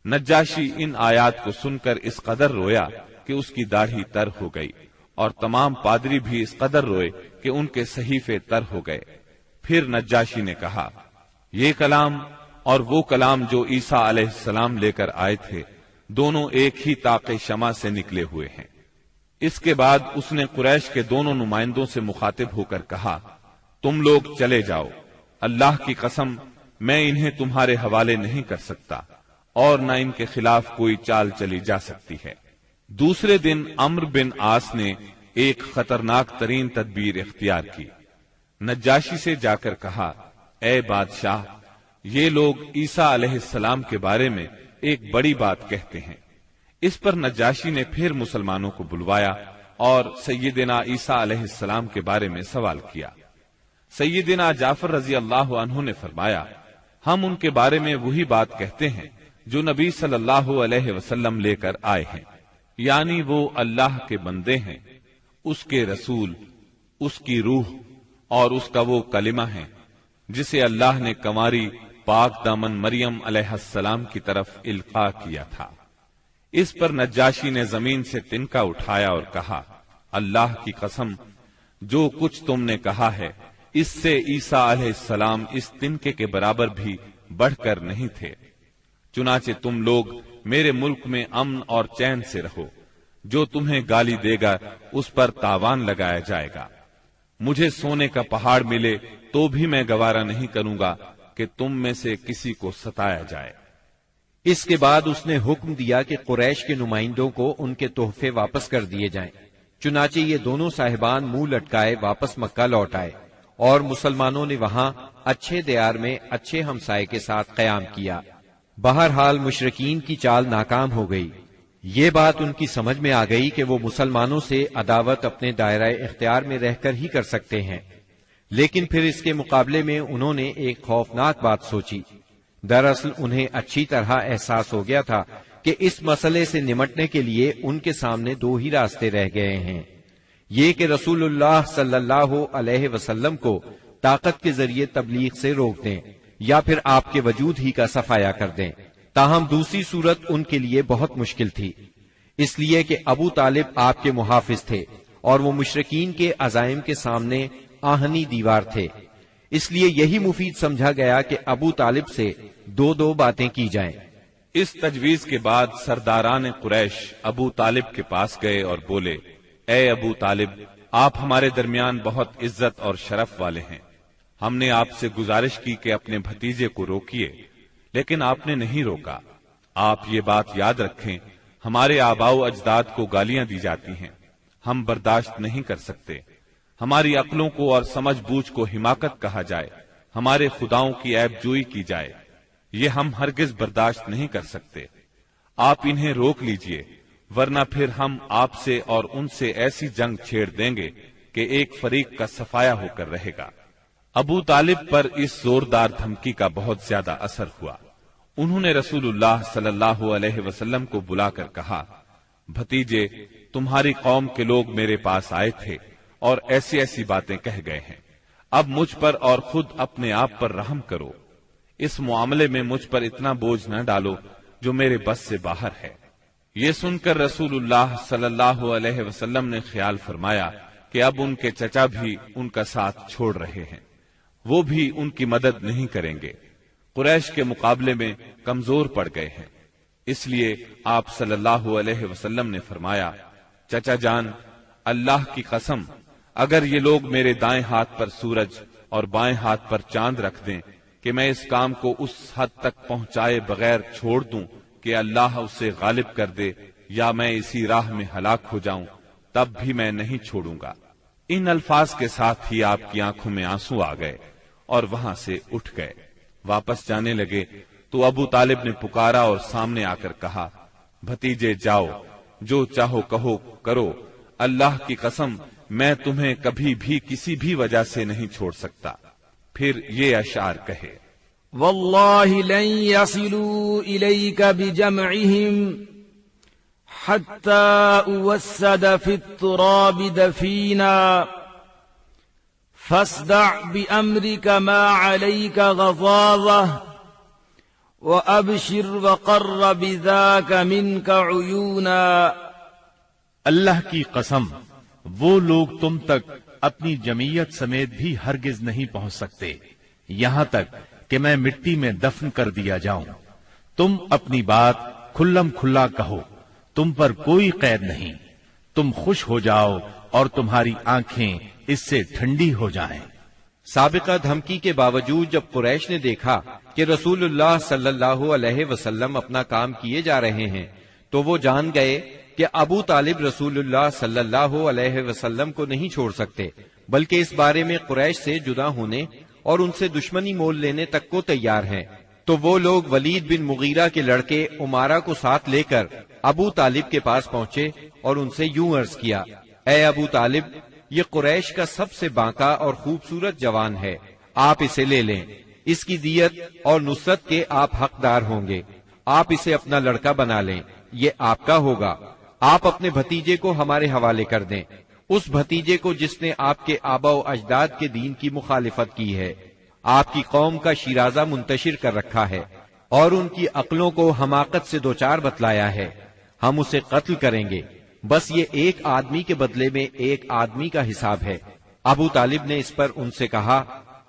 نجاشی ان آیات کو سن کر اس قدر رویا کہ اس کی داڑھی تر ہو گئی، اور تمام پادری بھی اس قدر روئے کہ ان کے صحیفے تر ہو گئے۔ پھر نجاشی نے کہا، یہ کلام اور وہ کلام جو عیسیٰ علیہ السلام لے کر آئے تھے، دونوں ایک ہی طاق شمع سے نکلے ہوئے ہیں۔ اس کے بعد اس نے قریش کے دونوں نمائندوں سے مخاطب ہو کر کہا، تم لوگ چلے جاؤ، اللہ کی قسم میں انہیں تمہارے حوالے نہیں کر سکتا، اور نہ ان کے خلاف کوئی چال چلی جا سکتی ہے۔ دوسرے دن عمرو بن عاص نے ایک خطرناک ترین تدبیر اختیار کی۔ نجاشی سے جا کر کہا، اے بادشاہ، یہ لوگ عیسیٰ علیہ السلام کے بارے میں ایک بڑی بات کہتے ہیں۔ اس پر نجاشی نے پھر مسلمانوں کو بلوایا اور سیدنا عیسیٰ علیہ السلام کے بارے میں سوال کیا۔ سیدنا جعفر رضی اللہ عنہ نے فرمایا، ہم ان کے بارے میں وہی بات کہتے ہیں جو نبی صلی اللہ علیہ وسلم لے کر آئے ہیں، یعنی وہ اللہ کے بندے ہیں، اس کے رسول، اس کی روح اور اس کا وہ کلمہ ہے جسے اللہ نے کنواری پاک دامن مریم علیہ السلام کی طرف القاء کیا تھا۔ اس پر نجاشی نے زمین سے تنکا اٹھایا اور کہا، اللہ کی قسم، جو کچھ تم نے کہا ہے اس سے عیسیٰ علیہ السلام اس تنکے کے برابر بھی بڑھ کر نہیں تھے۔ چنانچہ تم لوگ میرے ملک میں امن اور چین سے رہو، جو تمہیں گالی دے گا اس پر تاوان لگایا جائے گا۔ مجھے سونے کا پہاڑ ملے تو بھی میں گوارا نہیں کروں گا کہ تم میں سے کسی کو ستایا جائے۔ اس کے بعد اس نے حکم دیا کہ قریش کے نمائندوں کو ان کے تحفے واپس کر دیے جائیں۔ چنانچہ یہ دونوں صاحبان منہ لٹکائے واپس مکہ لوٹ آئے، اور مسلمانوں نے وہاں اچھے دیار میں اچھے ہمسائے کے ساتھ قیام کیا۔ بہرحال مشرکین کی چال ناکام ہو گئی۔ یہ بات ان کی سمجھ میں آ گئی کہ وہ مسلمانوں سے عداوت اپنے دائرہ اختیار میں رہ کر ہی کر سکتے ہیں، لیکن پھر اس کے مقابلے میں انہوں نے ایک خوفناک بات سوچی۔ دراصل انہیں اچھی طرح احساس ہو گیا تھا کہ اس مسئلے سے نمٹنے کے لیے ان کے سامنے دو ہی راستے رہ گئے ہیں، یہ کہ رسول اللہ صلی اللہ علیہ وسلم کو طاقت کے ذریعے تبلیغ سے روک دیں، یا پھر آپ کے وجود ہی کا صفایا کر دیں۔ تاہم دوسری صورت ان کے لیے بہت مشکل تھی، اس لیے کہ ابو طالب آپ کے محافظ تھے اور وہ مشرکین کے عزائم کے سامنے آہنی دیوار تھے۔ اس لیے یہی مفید سمجھا گیا کہ ابو طالب سے دو باتیں کی جائیں۔ اس تجویز کے بعد سرداران قریش ابو طالب کے پاس گئے اور بولے، اے ابو طالب، آپ ہمارے درمیان بہت عزت اور شرف والے ہیں۔ ہم نے آپ سے گزارش کی کہ اپنے بھتیجے کو روکیے، لیکن آپ نے نہیں روکا۔ آپ یہ بات یاد رکھیں، ہمارے آباء و اجداد کو گالیاں دی جاتی ہیں، ہم برداشت نہیں کر سکتے۔ ہماری عقلوں کو اور سمجھ بوجھ کو حماقت کہا جائے، ہمارے خداؤں کی عیب جوئی کی جائے، یہ ہم ہرگز برداشت نہیں کر سکتے۔ آپ انہیں روک لیجئے، ورنہ پھر ہم آپ سے اور ان سے ایسی جنگ چھیڑ دیں گے کہ ایک فریق کا صفایا ہو کر رہے گا۔ ابو طالب پر اس زوردار دھمکی کا بہت زیادہ اثر ہوا۔ انہوں نے رسول اللہ صلی اللہ علیہ وسلم کو بلا کر کہا، بھتیجے، تمہاری قوم کے لوگ میرے پاس آئے تھے اور ایسی ایسی باتیں کہہ گئے ہیں، اب مجھ پر اور خود اپنے آپ پر رحم کرو، اس معاملے میں مجھ پر اتنا بوجھ نہ ڈالو جو میرے بس سے باہر ہے۔ یہ سن کر رسول اللہ صلی اللہ علیہ وسلم نے خیال فرمایا کہ اب ان کے چچا بھی ان کا ساتھ چھوڑ رہے ہیں، وہ بھی ان کی مدد نہیں کریں گے، قریش کے مقابلے میں کمزور پڑ گئے ہیں۔ اس لیے آپ صلی اللہ علیہ وسلم نے فرمایا، چچا جان، اللہ کی قسم، اگر یہ لوگ میرے دائیں ہاتھ پر سورج اور بائیں ہاتھ پر چاند رکھ دیں کہ میں اس کام کو اس حد تک پہنچائے بغیر چھوڑ دوں کہ اللہ اسے غالب کر دے یا میں اسی راہ میں ہلاک ہو جاؤں، تب بھی میں نہیں چھوڑوں گا۔ ان الفاظ کے ساتھ ہی آپ کی آنکھوں میں آنسو آ گئے اور وہاں سے اٹھ گئے۔ واپس جانے لگے تو ابو طالب نے پکارا اور سامنے آ کر کہا، بھتیجے جاؤ، جو چاہو کہو کرو، اللہ کی قسم میں تمہیں کبھی بھی کسی بھی وجہ سے نہیں چھوڑ سکتا۔ پھر یہ اشعار کہے، والله لن يصلوا إليك بجمعهم حتى أوسد في التراب دفينا فاصدع بأمرك ما عليك غضاضة وأبشر وقر بذاك منك عيونا۔ اللہ کی قسم، وہ لوگ تم تک اپنی جمعیت سمیت بھی ہرگز نہیں پہنچ سکتے یہاں تک کہ میں مٹی میں دفن کر دیا جاؤں۔ تم اپنی بات کھلم کھلا کہو، تم پر کوئی قید نہیں، تم خوش ہو جاؤ اور تمہاری آنکھیں اس سے ٹھنڈی ہو جائیں۔ سابقہ دھمکی کے باوجود جب قریش نے دیکھا کہ رسول اللہ صلی اللہ علیہ وسلم اپنا کام کیے جا رہے ہیں تو وہ جان گئے کہ ابو طالب رسول اللہ صلی اللہ علیہ وسلم کو نہیں چھوڑ سکتے، بلکہ اس بارے میں قریش سے جدا ہونے اور ان سے دشمنی مول لینے تک کو تیار ہیں۔ تو وہ لوگ ولید بن مغیرہ کے لڑکے عمارہ کو ساتھ لے کر ابو طالب کے پاس پہنچے اور ان سے یوں عرض کیا، اے ابو طالب، یہ قریش کا سب سے بانکا اور خوبصورت جوان ہے، آپ اسے لے لیں، اس کی دیت اور نصرت کے آپ حقدار ہوں گے، آپ اسے اپنا لڑکا بنا لیں، یہ آپ کا ہوگا، آپ اپنے بھتیجے کو ہمارے حوالے کر دیں، اس بھتیجے کو جس نے آپ کے آبا و اجداد کے دین کی مخالفت کی ہے، آپ کی قوم کا شیرازہ منتشر کر رکھا ہے اور ان کی عقلوں کو حماقت سے دوچار بتلایا ہے، ہم اسے قتل کریں گے، بس یہ ایک آدمی کے بدلے میں ایک آدمی کا حساب ہے۔ ابو طالب نے اس پر ان سے کہا،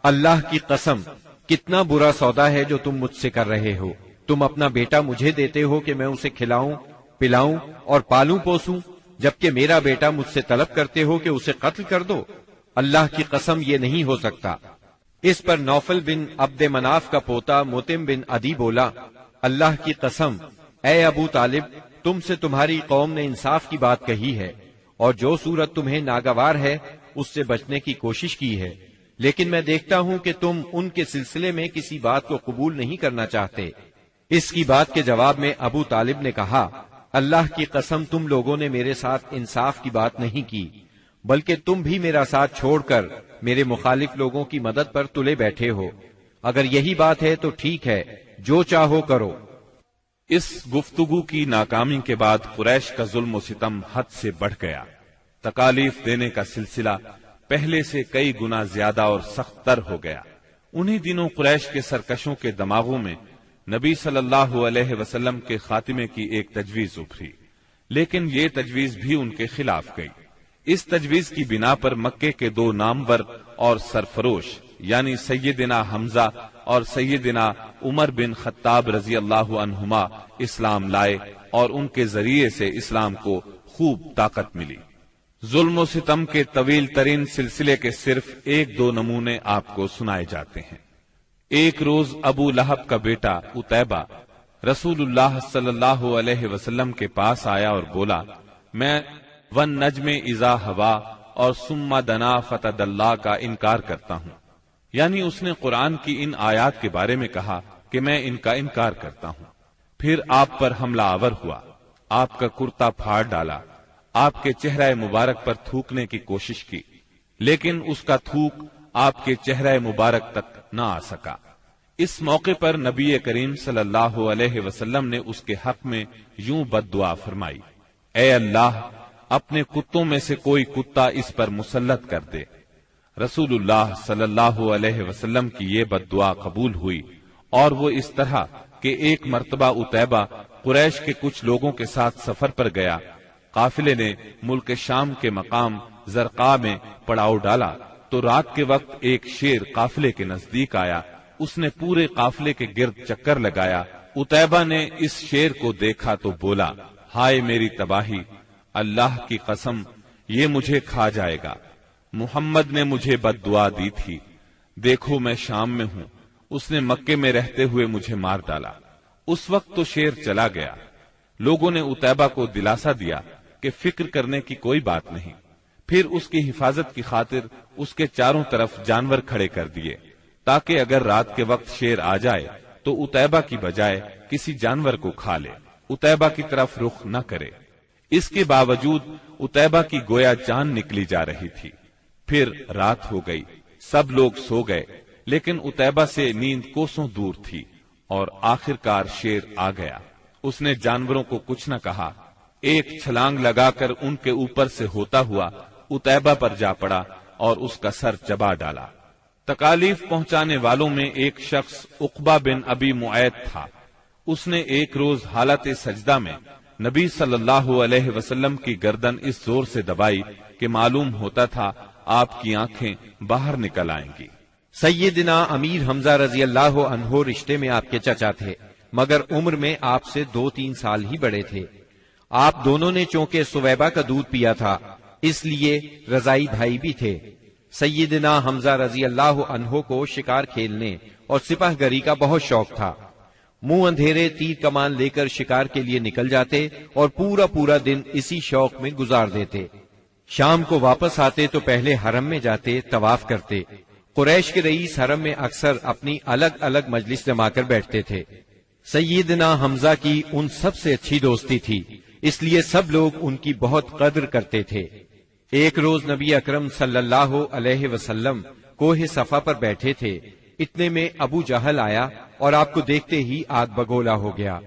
اللہ کی قسم، کتنا برا سودا ہے جو تم مجھ سے کر رہے ہو، تم اپنا بیٹا مجھے دیتے ہو کہ میں اسے کھلاؤں پلاؤں اور پالوں پوسوں، جبکہ میرا بیٹا مجھ سے طلب کرتے ہو کہ اسے قتل کر دو، اللہ کی قسم یہ نہیں ہو سکتا۔ اس پر نوفل بن عبد مناف کا پوتا متم بن عدی بولا، اللہ کی قسم، اے ابو طالب، تم سے تمہاری قوم نے انصاف کی بات کہی ہے اور جو صورت تمہیں ناگوار ہے اس سے بچنے کی کوشش کی ہے، لیکن میں دیکھتا ہوں کہ تم ان کے سلسلے میں کسی بات کو قبول نہیں کرنا چاہتے۔ اس کی بات کے جواب میں ابو طالب نے کہا، اللہ کی قسم، تم لوگوں نے میرے ساتھ انصاف کی بات نہیں کی، بلکہ تم بھی میرا ساتھ چھوڑ کر میرے مخالف لوگوں کی مدد پر تلے بیٹھے ہو، اگر یہی بات ہے تو ٹھیک ہے، جو چاہو کرو۔ اس گفتگو کی ناکامی کے بعد قریش کا ظلم و ستم حد سے بڑھ گیا، تکالیف دینے کا سلسلہ پہلے سے کئی گنا زیادہ اور سخت تر ہو گیا۔ انہی دنوں قریش کے سرکشوں کے دماغوں میں نبی صلی اللہ علیہ وسلم کے خاتمے کی ایک تجویز ابھری، لیکن یہ تجویز بھی ان کے خلاف گئی۔ اس تجویز کی بنا پر مکے کے دو نامور اور سرفروش یعنی سیدنا حمزہ اور سیدنا عمر بن خطاب رضی اللہ عنہما اسلام لائے اور ان کے ذریعے سے اسلام کو خوب طاقت ملی۔ ظلم و ستم کے طویل ترین سلسلے کے صرف ایک دو نمونے آپ کو سنائے جاتے ہیں۔ ایک روز ابو لہب کا بیٹا عتیبہ رسول اللہ صلی اللہ علیہ وسلم کے پاس آیا اور بولا، میں والنجم اذا ہوا اور ثم دنا فتدلی کا انکار کرتا ہوں، یعنی اس نے قرآن کی ان آیات کے بارے میں کہا کہ میں ان کا انکار کرتا ہوں۔ پھر آپ پر حملہ آور ہوا، آپ کا کرتا پھاڑ ڈالا، آپ کے چہرہ مبارک پر تھوکنے کی کوشش کی، لیکن اس کا تھوک آپ کے چہرہ مبارک تک نہ آ سکا۔ اس موقع پر نبی کریم صلی اللہ علیہ وسلم نے اس کے حق میں یوں بد دعا فرمائی: اے اللہ، اپنے کتوں میں سے کوئی کتا اس پر مسلط کر دے۔ رسول اللہ صلی اللہ علیہ وسلم کی یہ بد دعا قبول ہوئی، اور وہ اس طرح کہ ایک مرتبہ عتیبہ قریش کے کچھ لوگوں کے ساتھ سفر پر گیا۔ قافلے نے ملک شام کے مقام زرقاء میں پڑاؤ ڈالا تو رات کے وقت ایک شیر قافلے کے نزدیک آیا۔ اس نے پورے قافلے کے گرد چکر لگایا۔ عتیبہ نے اس شیر کو دیکھا تو بولا: ہائے میری تباہی، اللہ کی قسم یہ مجھے کھا جائے گا۔ محمد نے مجھے بد دعا دی تھی، دیکھو میں شام میں ہوں، اس نے مکے میں رہتے ہوئے مجھے مار ڈالا۔ اس وقت تو شیر چلا گیا۔ لوگوں نے عتیبہ کو دلاسا دیا کہ فکر کرنے کی کوئی بات نہیں۔ پھر اس کی حفاظت کی خاطر اس کے چاروں طرف جانور کھڑے کر دیے تاکہ اگر رات کے وقت شیر آ جائے تو عتیبہ کی بجائے کسی جانور کو کھا لے، عتیبہ کی طرف رخ نہ کرے۔ اس کے باوجود عتیبہ کی گویا جان نکلی جا رہی تھی۔ پھر رات ہو گئی، سب لوگ سو گئے، لیکن عتیبہ سے نیند کوسوں دور تھی، اور آخر کار شیر آ گیا۔ اس نے جانوروں کو کچھ نہ کہا، ایک چھلانگ لگا کر ان کے اوپر سے ہوتا ہوا عتیبہ پر جا پڑا اور اس کا سر چبا ڈالا۔ تکالیف پہنچانے والوں میں ایک شخص عقبہ بن ابی معیط تھا۔ اس نے ایک روز حالت سجدہ میں نبی صلی اللہ علیہ وسلم کی گردن اس زور سے دبائی کہ معلوم ہوتا تھا آپ کی آنکھیں باہر نکل آئیں گی۔ سیدنا امیر حمزہ رضی اللہ عنہ رشتے میں آپ کے چچا تھے، مگر عمر میں آپ سے 2-3 سال ہی بڑے تھے۔ آپ دونوں نے چونکہ سویبہ کا دودھ پیا تھا، اس لیے رضائی بھائی بھی تھے۔ سیدنا حمزہ رضی اللہ عنہ کو شکار کھیلنے اور سپاہ گری کا بہت شوق تھا۔ منہ اندھیرے تیر کمان لے کر شکار کے لیے نکل جاتے اور پورا دن اسی شوق میں گزار دیتے۔ شام کو واپس آتے تو پہلے حرم میں جاتے، طواف کرتے۔ قریش کے رئیس حرم میں اکثر اپنی الگ الگ مجلس جما کر بیٹھتے تھے۔ سیدنا حمزہ کی ان سب سے اچھی دوستی تھی، اس لیے سب لوگ ان کی بہت قدر کرتے تھے۔ ایک روز نبی اکرم صلی اللہ علیہ وسلم کوہ صفا پر بیٹھے تھے، اتنے میں ابو جہل آیا اور آپ کو دیکھتے ہی آگ بگولا ہو گیا۔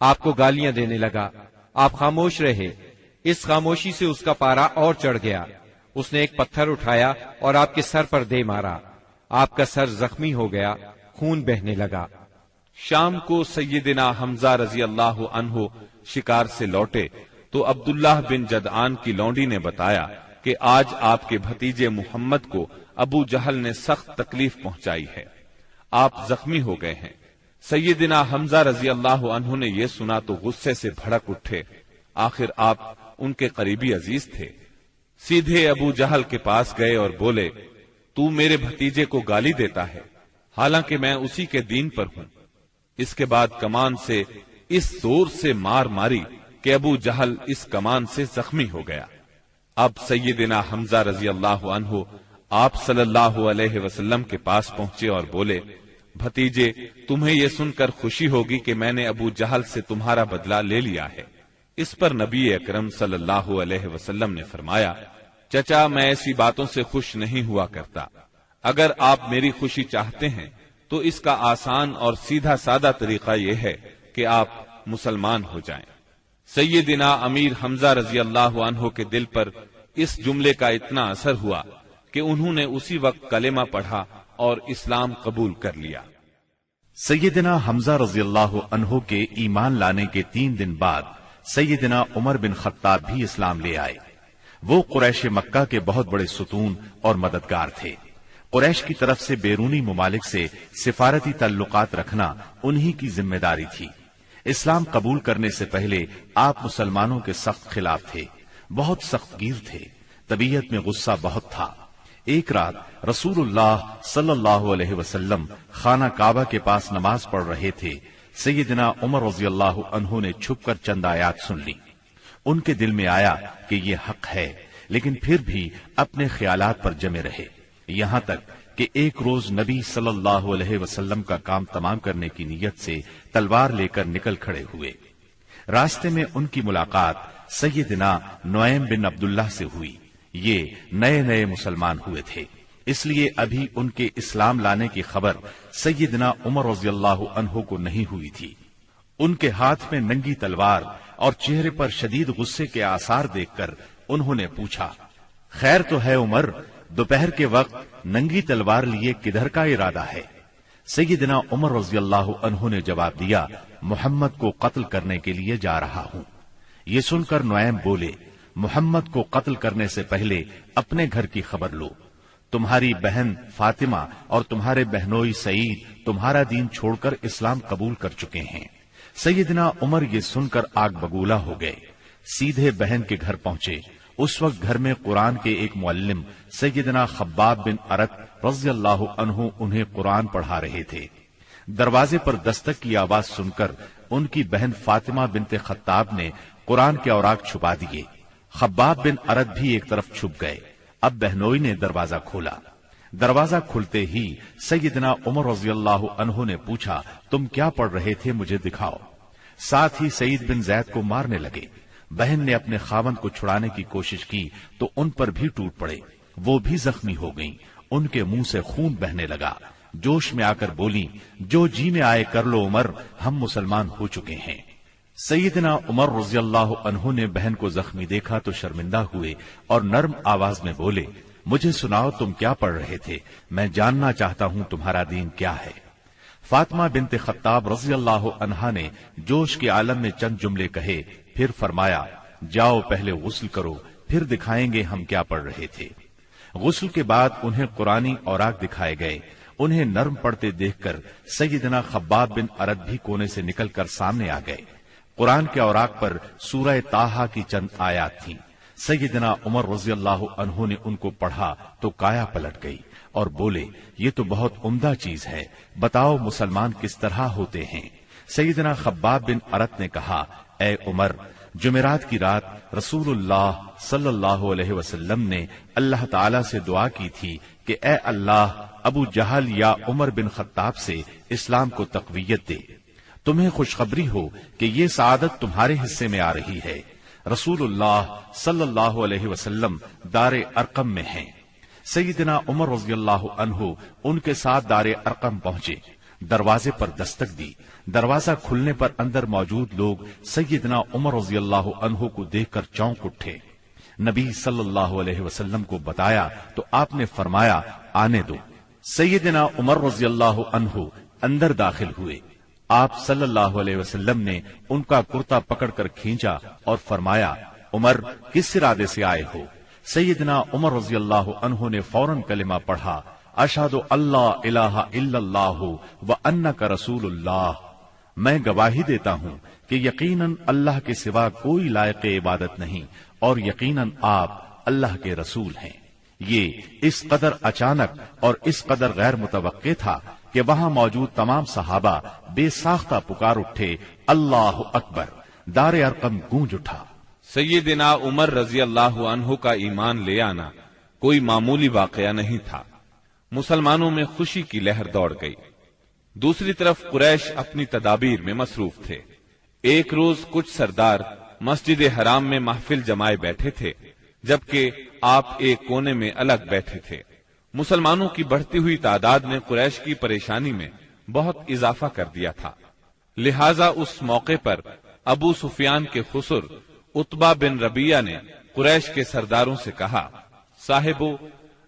آپ کو گالیاں دینے لگا، آپ خاموش رہے۔ اس خاموشی سے اس کا پارا اور چڑھ گیا۔ اس نے ایک پتھر اٹھایا اور آپ کے سر پر دے مارا۔ آپ کا سر زخمی ہو گیا، خون بہنے لگا۔ شام کو سیدنا حمزہ رضی اللہ عنہ شکار سے لوٹے تو عبداللہ بن جدعان کی لونڈی نے بتایا کہ آج آپ کے بھتیجے محمد کو ابو جہل نے سخت تکلیف پہنچائی ہے، آپ زخمی ہو گئے ہیں۔ سیدنا حمزہ رضی اللہ عنہ نے یہ سنا تو غصے سے بھڑک اٹھے۔ آخر آپ ان کے قریبی عزیز تھے۔ سیدھے ابو جہل کے پاس گئے اور بولے: تو میرے بھتیجے کو گالی دیتا ہے، حالانکہ میں اسی کے دین پر ہوں۔ اس کے بعد کمان سے اس زور سے مار ماری کہ ابو جہل اس کمان سے زخمی ہو گیا۔ اب سیدنا حمزہ رضی اللہ عنہ آپ صلی اللہ علیہ وسلم کے پاس پہنچے اور بولے: بھتیجے، تمہیں یہ سن کر خوشی ہوگی کہ میں نے ابو جہل سے تمہارا بدلہ لے لیا ہے۔ اس پر نبی اکرم صلی اللہ علیہ وسلم نے فرمایا: چچا، میں ایسی باتوں سے خوش نہیں ہوا کرتا۔ اگر آپ میری خوشی چاہتے ہیں تو اس کا آسان اور سیدھا سادہ طریقہ یہ ہے کہ آپ مسلمان ہو جائیں۔ سیدنا امیر حمزہ رضی اللہ عنہ کے دل پر اس جملے کا اتنا اثر ہوا کہ انہوں نے اسی وقت کلمہ پڑھا اور اسلام قبول کر لیا۔ سیدنا حمزہ رضی اللہ عنہ کے ایمان لانے کے 3 دن بعد سیدنا عمر بن خطاب بھی اسلام لے آئے۔ وہ قریش مکہ کے بہت بڑے ستون اور مددگار تھے۔ قریش کی طرف سے بیرونی ممالک سے سفارتی تعلقات رکھنا انہی کی ذمہ داری تھی۔ اسلام قبول کرنے سے پہلے آپ مسلمانوں کے سخت خلاف تھے، بہت سخت گیر تھے، طبیعت میں غصہ بہت تھا۔ ایک رات رسول اللہ صلی اللہ علیہ وسلم خانہ کعبہ کے پاس نماز پڑھ رہے تھے۔ سیدنا عمر رضی اللہ عنہ نے چھپ کر چند آیات سن لی۔ ان کے دل میں آیا کہ یہ حق ہے، لیکن پھر بھی اپنے خیالات پر جمے رہے، یہاں تک کہ ایک روز نبی صلی اللہ علیہ وسلم کا کام تمام کرنے کی نیت سے تلوار لے کر نکل کھڑے ہوئے۔ راستے میں ان کی ملاقات سیدنا نعیم بن عبداللہ سے ہوئی۔ یہ نئے نئے مسلمان ہوئے تھے، اس لیے ابھی ان کے اسلام لانے کی خبر سیدنا عمر رضی اللہ عنہ کو نہیں ہوئی تھی۔ ان کے ہاتھ میں ننگی تلوار اور چہرے پر شدید غصے کے آثار دیکھ کر انہوں نے پوچھا، خیر تو ہے عمر، دوپہر کے وقت ننگی تلوار لیے کدھر کا ارادہ ہے؟ سیدنا عمر رضی اللہ عنہ نے جواب دیا، محمد کو قتل کرنے کے لیے جا رہا ہوں۔ یہ سن کر نعیم بولے، محمد کو قتل کرنے سے پہلے اپنے گھر کی خبر لو۔ تمہاری بہن فاطمہ اور تمہارے بہنوئی سعید تمہارا دین چھوڑ کر اسلام قبول کر چکے ہیں۔ سیدنا عمر یہ سن کر آگ بگولا ہو گئے، سیدھے بہن کے گھر پہنچے۔ اس وقت گھر میں قرآن کے ایک معلم سیدنا خباب بن ارت رضی اللہ عنہ انہیں قرآن پڑھا رہے تھے۔ دروازے پر دستک کی آواز سن کر ان کی بہن فاطمہ بنت خطاب نے قرآن کے اوراق چھپا دیے۔ خباب بن ارت بھی ایک طرف چھپ گئے۔ اب بہنوئی نے دروازہ کھولا۔ دروازہ کھلتے ہی سیدنا عمر رضی اللہ عنہ نے پوچھا، تم کیا پڑھ رہے تھے، مجھے دکھاؤ۔ ساتھ ہی سعید بن زید کو مارنے لگے۔ بہن نے اپنے خاوند کو چھڑانے کی کوشش کی تو ان پر بھی ٹوٹ پڑے، وہ بھی زخمی ہو گئیں، ان کے منہ سے خون بہنے لگا۔ جوش میں آ کر بولی، جو جی میں آئے کر لو عمر، ہم مسلمان ہو چکے ہیں۔ سیدنا عمر رضی اللہ عنہ نے بہن کو زخمی دیکھا تو شرمندہ ہوئے اور نرم آواز میں بولے، مجھے سناؤ تم کیا پڑھ رہے تھے، میں جاننا چاہتا ہوں تمہارا دین کیا ہے۔ فاطمہ بنت خطاب رضی اللہ عنہا نے جوش کے عالم میں چند جملے کہے، پھر فرمایا، جاؤ پہلے غسل کرو، پھر دکھائیں گے ہم کیا پڑھ رہے تھے۔ غسل کے بعد انہیں قرآنی اوراق دکھائے گئے۔ انہیں نرم پڑھتے دیکھ کر سیدنا خباب بن ارت بھی کونے سے نکل کر سامنے آ گئے۔ قرآن کے اوراق پر سورہ طٰہٰ کی چند آیات تھیں۔ سیدنا عمر رضی اللہ عنہ نے ان کو پڑھا تو کایا پلٹ گئی اور بولے، یہ تو بہت عمدہ چیز ہے، بتاؤ مسلمان کس طرح ہوتے ہیں۔ سیدنا خباب بن ارت نے کہا، اے عمر، جمعرات کی رات رسول اللہ صلی اللہ علیہ وسلم نے اللہ تعالی سے دعا کی تھی کہ اے اللہ، ابو جہل یا عمر بن خطاب سے اسلام کو تقویت دے۔ تمہیں خوشخبری ہو کہ یہ سعادت تمہارے حصے میں آ رہی ہے۔ رسول اللہ صلی اللہ علیہ وسلم دار ارقم میں ہیں۔ سیدنا عمر رضی اللہ عنہ ان کے ساتھ دار ارقم پہنچے، دروازے پر دستک دی۔ دروازہ کھلنے پر اندر موجود لوگ سیدنا عمر رضی اللہ عنہ کو دیکھ کر چونک اٹھے۔ نبی صلی اللہ علیہ وسلم کو بتایا تو آپ نے فرمایا، آنے دو۔ سیدنا عمر رضی اللہ عنہ اندر داخل ہوئے۔ آپ صلی اللہ علیہ وسلم نے ان کا کرتا پکڑ کر کھینچا اور فرمایا، عمر، کس ارادے سے آئے ہو؟ سیدنا عمر رضی اللہ عنہ نے فوراً کلمہ پڑھا، اشہد اللہ الہ الا اللہ وانک رسول اللہ، میں گواہی دیتا ہوں کہ یقیناً اللہ کے سوا کوئی لائق عبادت نہیں اور یقیناً آپ اللہ کے رسول ہیں۔ یہ اس قدر اچانک اور اس قدر غیر متوقع تھا کہ وہاں موجود تمام صحابہ بے ساختہ پکار اٹھے، اللہ اکبر۔ دار ارقم گونج اٹھا۔ سیدنا عمر رضی اللہ عنہ کا ایمان لے آنا کوئی معمولی واقعہ نہیں تھا۔ مسلمانوں میں خوشی کی لہر دوڑ گئی۔ دوسری طرف قریش اپنی تدابیر میں مصروف تھے۔ ایک روز کچھ سردار مسجد حرام میں محفل جمائے بیٹھے تھے، جبکہ آپ ایک کونے میں الگ بیٹھے تھے۔ مسلمانوں کی بڑھتی ہوئی تعداد نے قریش کی پریشانی میں بہت اضافہ کر دیا تھا، لہذا اس موقع پر ابو سفیان کے خسر عتبہ بن ربیعہ نے قریش کے سرداروں سے کہا، صاحبو،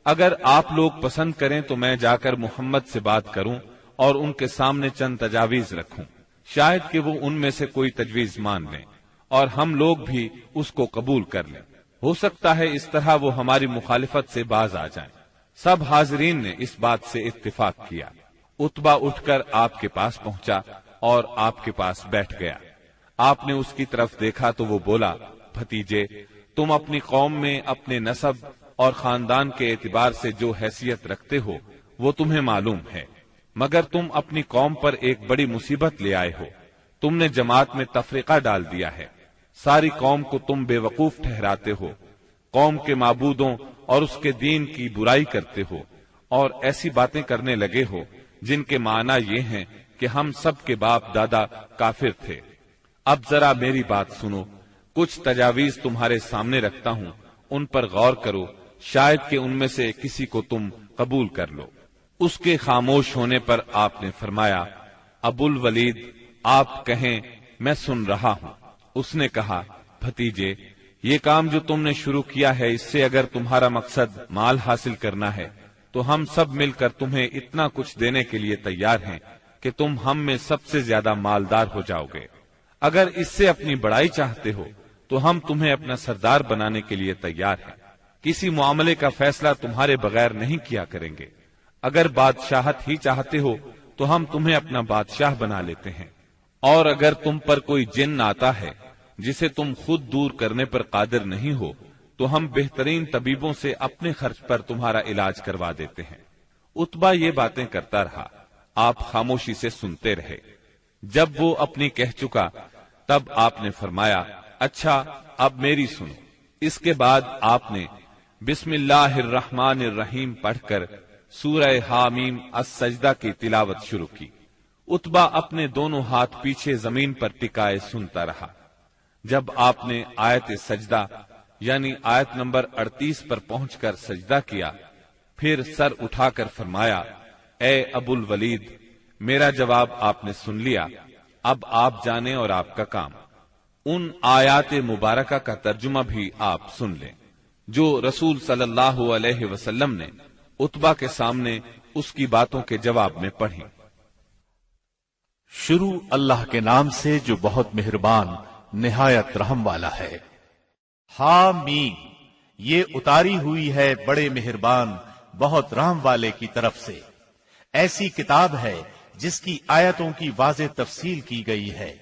اگر آپ لوگ پسند کریں تو میں جا کر محمد سے بات کروں اور ان کے سامنے چند تجاویز رکھوں، شاید کہ وہ ان میں سے کوئی تجویز مان لیں اور ہم لوگ بھی اس کو قبول کر لیں، ہو سکتا ہے اس طرح وہ ہماری مخالفت سے باز آ جائیں۔ سب حاضرین نے اس بات سے اتفاق کیا۔ عتبہ اٹھ کر آپ کے پاس پہنچا اور آپ کے پاس بیٹھ گیا۔ آپ نے اس کی طرف دیکھا تو وہ بولا، بھتیجے، تم اپنی قوم میں اپنے نسب اور خاندان کے اعتبار سے جو حیثیت رکھتے ہو وہ تمہیں معلوم ہے، مگر تم اپنی قوم پر ایک بڑی مصیبت لے آئے ہو۔ تم نے جماعت میں تفرقہ ڈال دیا ہے، ساری قوم کو تم بے وقوف ٹھہراتے ہو، قوم کے معبودوں اور اس کے دین کی برائی کرتے ہو اور ایسی باتیں کرنے لگے ہو جن کے معنی یہ ہیں کہ ہم سب کے باپ دادا کافر تھے۔ اب ذرا میری بات سنو، کچھ تجاویز تمہارے سامنے رکھتا ہوں، ان پر غور کرو، شاید کہ ان میں سے کسی کو تم قبول کر لو۔ اس کے خاموش ہونے پر آپ نے فرمایا، ابو الولید آپ کہیں، میں سن رہا ہوں۔ اس نے کہا، بھتیجے، یہ کام جو تم نے شروع کیا ہے، اس سے اگر تمہارا مقصد مال حاصل کرنا ہے تو ہم سب مل کر تمہیں اتنا کچھ دینے کے لیے تیار ہیں کہ تم ہم میں سب سے زیادہ مالدار ہو جاؤ گے۔ اگر اس سے اپنی بڑائی چاہتے ہو تو ہم تمہیں اپنا سردار بنانے کے لیے تیار ہیں۔ کسی معاملے کا فیصلہ تمہارے بغیر نہیں کیا کریں گے۔ اگر بادشاہت ہی چاہتے ہو تو ہم تمہیں اپنا بادشاہ بنا لیتے ہیں، اور اگر تم پر کوئی جن آتا ہے جسے تم خود دور کرنے پر قادر نہیں ہو تو ہم بہترین طبیبوں سے اپنے خرچ پر تمہارا علاج کروا دیتے ہیں۔ عتبہ یہ باتیں کرتا رہا، آپ خاموشی سے سنتے رہے۔ جب وہ اپنی کہہ چکا تب آپ نے فرمایا، اچھا اب میری سنو۔ اس کے بعد آپ نے بسم اللہ الرحمن الرحیم پڑھ کر سورہ حامیم السجدہ کی تلاوت شروع کی۔ عتبہ اپنے دونوں ہاتھ پیچھے زمین پر ٹکائے سنتا رہا۔ جب آپ نے آیت سجدہ یعنی آیت نمبر 38 پر پہنچ کر سجدہ کیا، پھر سر اٹھا کر فرمایا، اے ابو الولید، میرا جواب آپ نے سن لیا، اب آپ جانیں اور آپ کا کام۔ ان آیات مبارکہ کا ترجمہ بھی آپ سن لیں جو رسول صلی اللہ علیہ وسلم نے عتبہ کے سامنے اس کی باتوں کے جواب میں پڑھی۔ شروع اللہ کے نام سے جو بہت مہربان نہایت رحم والا ہے۔ حامیم، یہ اتاری ہوئی ہے بڑے مہربان بہت رحم والے کی طرف سے۔ ایسی کتاب ہے جس کی آیتوں کی واضح تفصیل کی گئی ہے،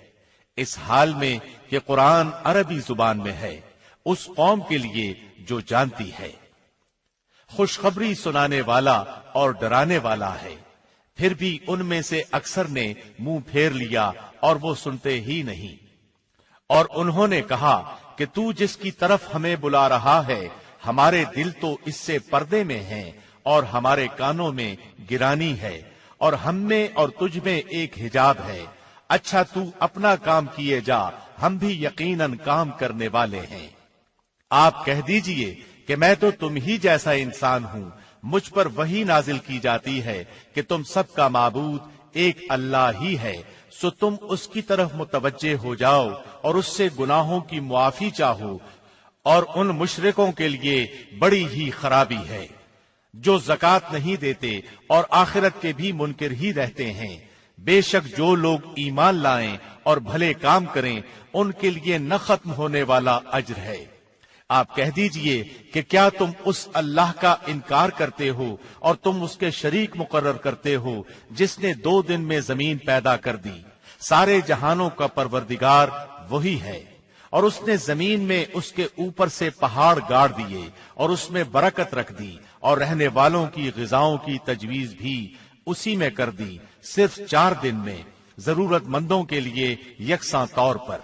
اس حال میں کہ قرآن عربی زبان میں ہے، اس قوم کے لیے جو جانتی ہے۔ خوشخبری سنانے والا اور ڈرانے والا ہے۔ پھر بھی ان میں سے اکثر نے منہ پھیر لیا اور وہ سنتے ہی نہیں۔ اور انہوں نے کہا کہ تو جس کی طرف ہمیں بلا رہا ہے، ہمارے دل تو اس سے پردے میں ہیں اور ہمارے کانوں میں گرانی ہے، اور ہم میں اور تجھ میں ایک حجاب ہے۔ اچھا تو اپنا کام کیے جا، ہم بھی یقیناً کام کرنے والے ہیں۔ آپ کہہ دیجئے کہ میں تو تم ہی جیسا انسان ہوں، مجھ پر وحی نازل کی جاتی ہے کہ تم سب کا معبود ایک اللہ ہی ہے، سو تم اس کی طرف متوجہ ہو جاؤ اور اس سے گناہوں کی معافی چاہو، اور ان مشرکوں کے لیے بڑی ہی خرابی ہے جو زکوٰۃ نہیں دیتے اور آخرت کے بھی منکر ہی رہتے ہیں۔ بے شک جو لوگ ایمان لائیں اور بھلے کام کریں ان کے لیے نہ ختم ہونے والا اجر ہے۔ آپ کہہ دیجئے کہ کیا تم اس اللہ کا انکار کرتے ہو اور تم اس کے شریک مقرر کرتے ہو جس نے 2 دن میں زمین پیدا کر دی؟ سارے جہانوں کا پروردگار وہی ہے، اور اس نے زمین میں اس کے اوپر سے پہاڑ گاڑ دیے اور اس میں برکت رکھ دی، اور رہنے والوں کی غذاؤں کی تجویز بھی اسی میں کر دی، صرف 4 دن میں، ضرورت مندوں کے لیے یکساں طور پر۔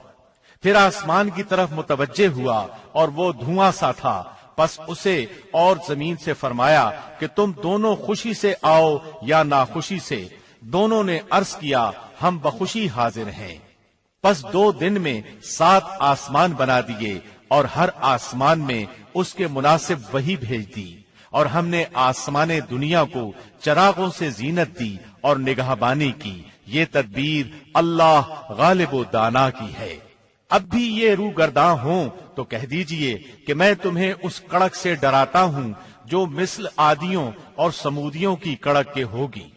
پھر آسمان کی طرف متوجہ ہوا اور وہ دھواں سا تھا، پس اسے اور زمین سے فرمایا کہ تم دونوں خوشی سے آؤ یا ناخوشی سے۔ دونوں نے عرض کیا ہم بخوشی حاضر ہیں۔ پس 2 دن میں 7 آسمان بنا دیے اور ہر آسمان میں اس کے مناسب وحی بھیج دی، اور ہم نے آسمان دنیا کو چراغوں سے زینت دی اور نگہبانی کی۔ یہ تدبیر اللہ غالب و دانا کی ہے۔ اب بھی یہ روگرداں ہوں تو کہہ دیجئے کہ میں تمہیں اس کڑک سے ڈراتا ہوں جو مثل عادیوں اور سمودیوں کی کڑک کے ہوگی۔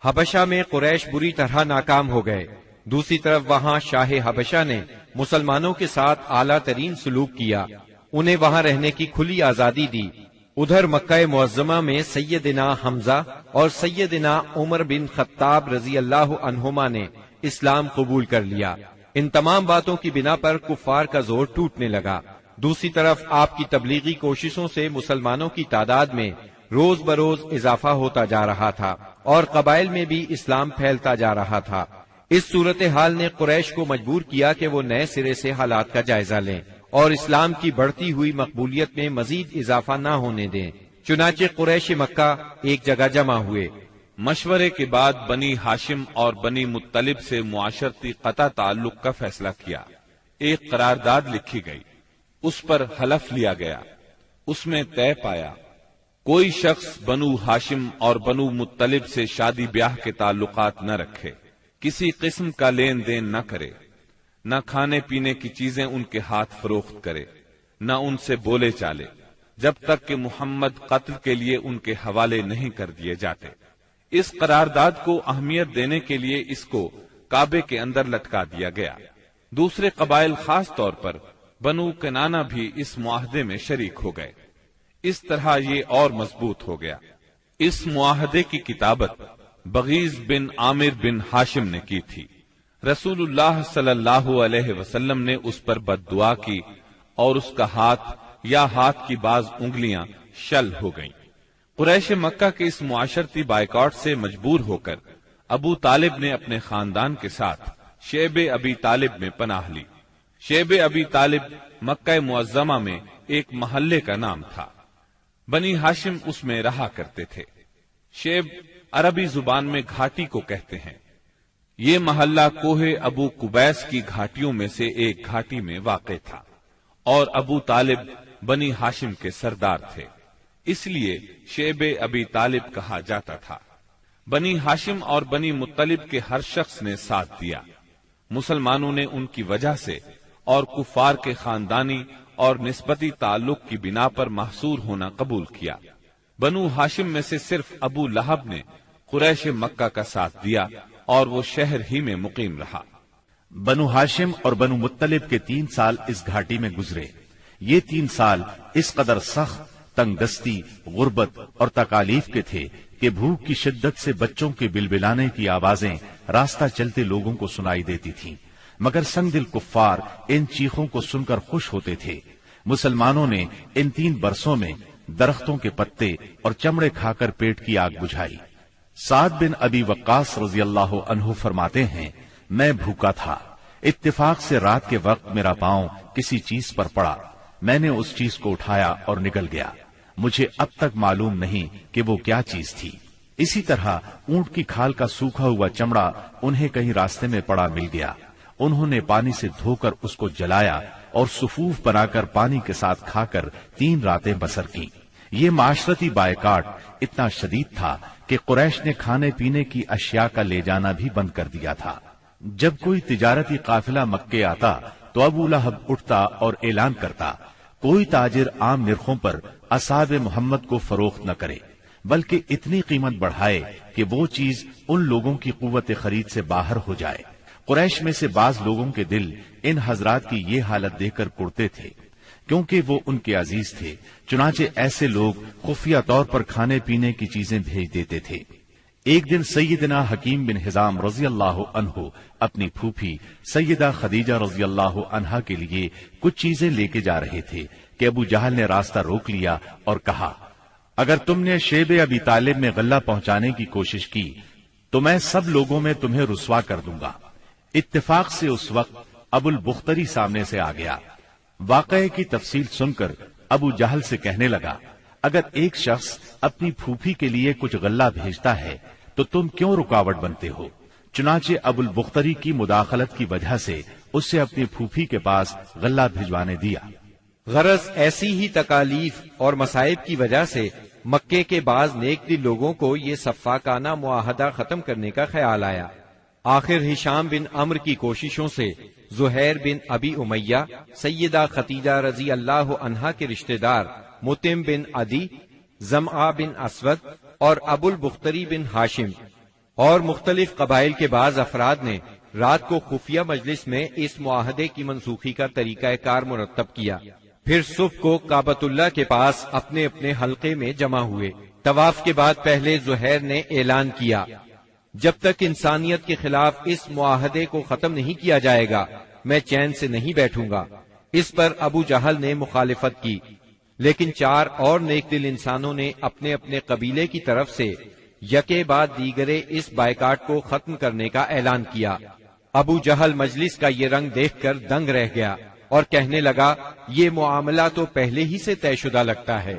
حبشہ میں قریش بری طرح ناکام ہو گئے۔ دوسری طرف وہاں شاہ حبشہ نے مسلمانوں کے ساتھ اعلیٰ ترین سلوک کیا، انہیں وہاں رہنے کی کھلی آزادی دی۔ ادھر مکہ معظمہ میں سیدنا حمزہ اور سیدنا عمر بن خطاب رضی اللہ عنہما نے اسلام قبول کر لیا۔ ان تمام باتوں کی بنا پر کفار کا زور ٹوٹنے لگا۔ دوسری طرف آپ کی تبلیغی کوششوں سے مسلمانوں کی تعداد میں روز بروز اضافہ ہوتا جا رہا تھا اور قبائل میں بھی اسلام پھیلتا جا رہا تھا۔ اس صورتحال نے قریش کو مجبور کیا کہ وہ نئے سرے سے حالات کا جائزہ لیں اور اسلام کی بڑھتی ہوئی مقبولیت میں مزید اضافہ نہ ہونے دیں۔ چنانچہ قریش مکہ ایک جگہ جمع ہوئے۔ مشورے کے بعد بنی ہاشم اور بنی مطلب سے معاشرتی قطع تعلق کا فیصلہ کیا۔ ایک قرارداد لکھی گئی، اس پر حلف لیا گیا، اس میں طے پایا کوئی شخص بنو ہاشم اور بنو مطلب سے شادی بیاہ کے تعلقات نہ رکھے، کسی قسم کا لین دین نہ کرے، نہ کھانے پینے کی چیزیں ان کے ہاتھ فروخت کرے، نہ ان سے بولے چالے، جب تک کہ محمد قتل کے لیے ان کے حوالے نہیں کر دیے جاتے۔ اس قرارداد کو اہمیت دینے کے لیے اس کو کعبے کے اندر لٹکا دیا گیا۔ دوسرے قبائل خاص طور پر بنو کنانہ بھی اس معاہدے میں شریک ہو گئے۔ اس طرح یہ اور مضبوط ہو گیا۔ اس معاہدے کی کتابت بغیز بن عامر بن ہاشم نے کی تھی۔ رسول اللہ صلی اللہ علیہ وسلم نے اس پر بد دعا کی اور اس کا ہاتھ یا ہاتھ کی بعض انگلیاں شل ہو گئیں۔ قریش مکہ کے اس معاشرتی بائیکاٹ سے مجبور ہو کر ابو طالب نے اپنے خاندان کے ساتھ شیب ابی طالب میں پناہ لی۔ شیب ابی طالب مکہ معظمہ میں ایک محلے کا نام تھا۔ بنی ہاشم اس میں رہا کرتے تھے۔ شیب عربی زبان میں گھاٹی کو کہتے ہیں۔ یہ محلہ کوہ ابو قبیس کی گھاٹیوں میں سے ایک گھاٹی میں واقع تھا، اور ابو طالب بنی ہاشم کے سردار تھے، اس لیے شیب ابی طالب کہا جاتا تھا۔ بنی ہاشم اور بنی مطلب کے ہر شخص نے ساتھ دیا۔ مسلمانوں نے ان کی وجہ سے اور کفار کے خاندانی اور نسبتی تعلق کی بنا پر محصور ہونا قبول کیا۔ بنو ہاشم میں سے صرف ابو لہب نے قریش مکہ کا ساتھ دیا اور وہ شہر ہی میں مقیم رہا۔ بنو ہاشم اور بنو مطلب کے 3 سال اس گھاٹی میں گزرے۔ یہ 3 سال اس قدر سخت، تنگ دستی، غربت اور تکالیف کے تھے کہ بھوک کی شدت سے بچوں کے بلبلانے کی آوازیں راستہ چلتے لوگوں کو سنائی دیتی تھیں، مگر سنگ دل کفار ان چیخوں کو سن کر خوش ہوتے تھے۔ مسلمانوں نے ان 3 برسوں میں درختوں کے پتے اور چمڑے کھا کر پیٹ کی آگ بجھائی۔ سعد بن ابی وقاص رضی اللہ عنہ فرماتے ہیں، میں بھوکا تھا، اتفاق سے رات کے وقت میرا پاؤں کسی چیز پر پڑا، میں نے اس چیز کو اٹھایا اور نکل گیا، مجھے اب تک معلوم نہیں کہ وہ کیا چیز تھی۔ اسی طرح اونٹ کی کھال کا سوکھا ہوا چمڑا انہیں کہیں راستے میں پڑا مل گیا، انہوں نے پانی سے دھو کر اس کو جلایا اور صفوف بنا کر پانی کے ساتھ کھا کر 3 راتیں بسر کی۔ یہ معاشرتی بائیکاٹ اتنا شدید تھا کہ قریش نے کھانے پینے کی اشیاء کا لے جانا بھی بند کر دیا تھا۔ جب کوئی تجارتی قافلہ مکے آتا تو ابو لہب اٹھتا اور اعلان کرتا، کوئی تاجر عام نرخوں پر اصحاب محمد کو فروخت نہ کرے، بلکہ اتنی قیمت بڑھائے کہ وہ چیز ان لوگوں کی قوت خرید سے باہر ہو جائے۔ قریش میں سے بعض لوگوں کے دل ان حضرات کی یہ حالت دیکھ کر کڑتے تھے، کیونکہ وہ ان کے عزیز تھے، چنانچہ ایسے لوگ خفیہ طور پر کھانے پینے کی چیزیں بھیج دیتے تھے۔ ایک دن سیدنا حکیم بن حزام رضی اللہ عنہ اپنی پھوپھی سیدہ خدیجہ رضی اللہ عنہا کے لیے کچھ چیزیں لے کے جا رہے تھے کہ ابو جہل نے راستہ روک لیا اور کہا، اگر تم نے شیب ابی طالب میں غلہ پہنچانے کی کوشش کی تو میں سب لوگوں میں تمہیں رسوا کر دوں گا۔ اتفاق سے اس وقت ابو البختری سامنے سے آ گیا۔ واقعے کی تفصیل سن کر ابو جہل سے کہنے لگا، اگر ایک شخص اپنی پھوپھی کے لیے کچھ غلہ بھیجتا ہے تو تم کیوں رکاوٹ بنتے ہو؟ چنانچہ ابو البختری کی مداخلت کی وجہ سے اسے اپنی پھوپھی کے پاس غلہ بھجوانے دیا۔ غرض ایسی ہی تکالیف اور مصائب کی وجہ سے مکے کے بعض نیک دل لوگوں کو یہ سفاکانہ معاہدہ ختم کرنے کا خیال آیا۔ آخر ہشام بن عمرو کی کوششوں سے زہیر بن ابی امیہ، سیدہ خدیجہ رضی اللہ عنہا کے رشتہ دار متم بن عدی، زمعہ بن اسود اور ابو البختری بن ہاشم اور مختلف قبائل کے بعض افراد نے رات کو خفیہ مجلس میں اس معاہدے کی منسوخی کا طریقہ کار مرتب کیا۔ پھر صبح کو کعبۃ اللہ کے پاس اپنے اپنے حلقے میں جمع ہوئے۔ طواف کے بعد پہلے زہیر نے اعلان کیا، جب تک انسانیت کے خلاف اس معاہدے کو ختم نہیں کیا جائے گا میں چین سے نہیں بیٹھوں گا۔ اس پر ابو جہل نے مخالفت کی، لیکن 4 اور نیک دل انسانوں نے اپنے اپنے قبیلے کی طرف سے یکے بعد دیگرے اس بائیکاٹ کو ختم کرنے کا اعلان کیا۔ ابو جہل مجلس کا یہ رنگ دیکھ کر دنگ رہ گیا اور کہنے لگا، یہ معاملہ تو پہلے ہی سے طے شدہ لگتا ہے۔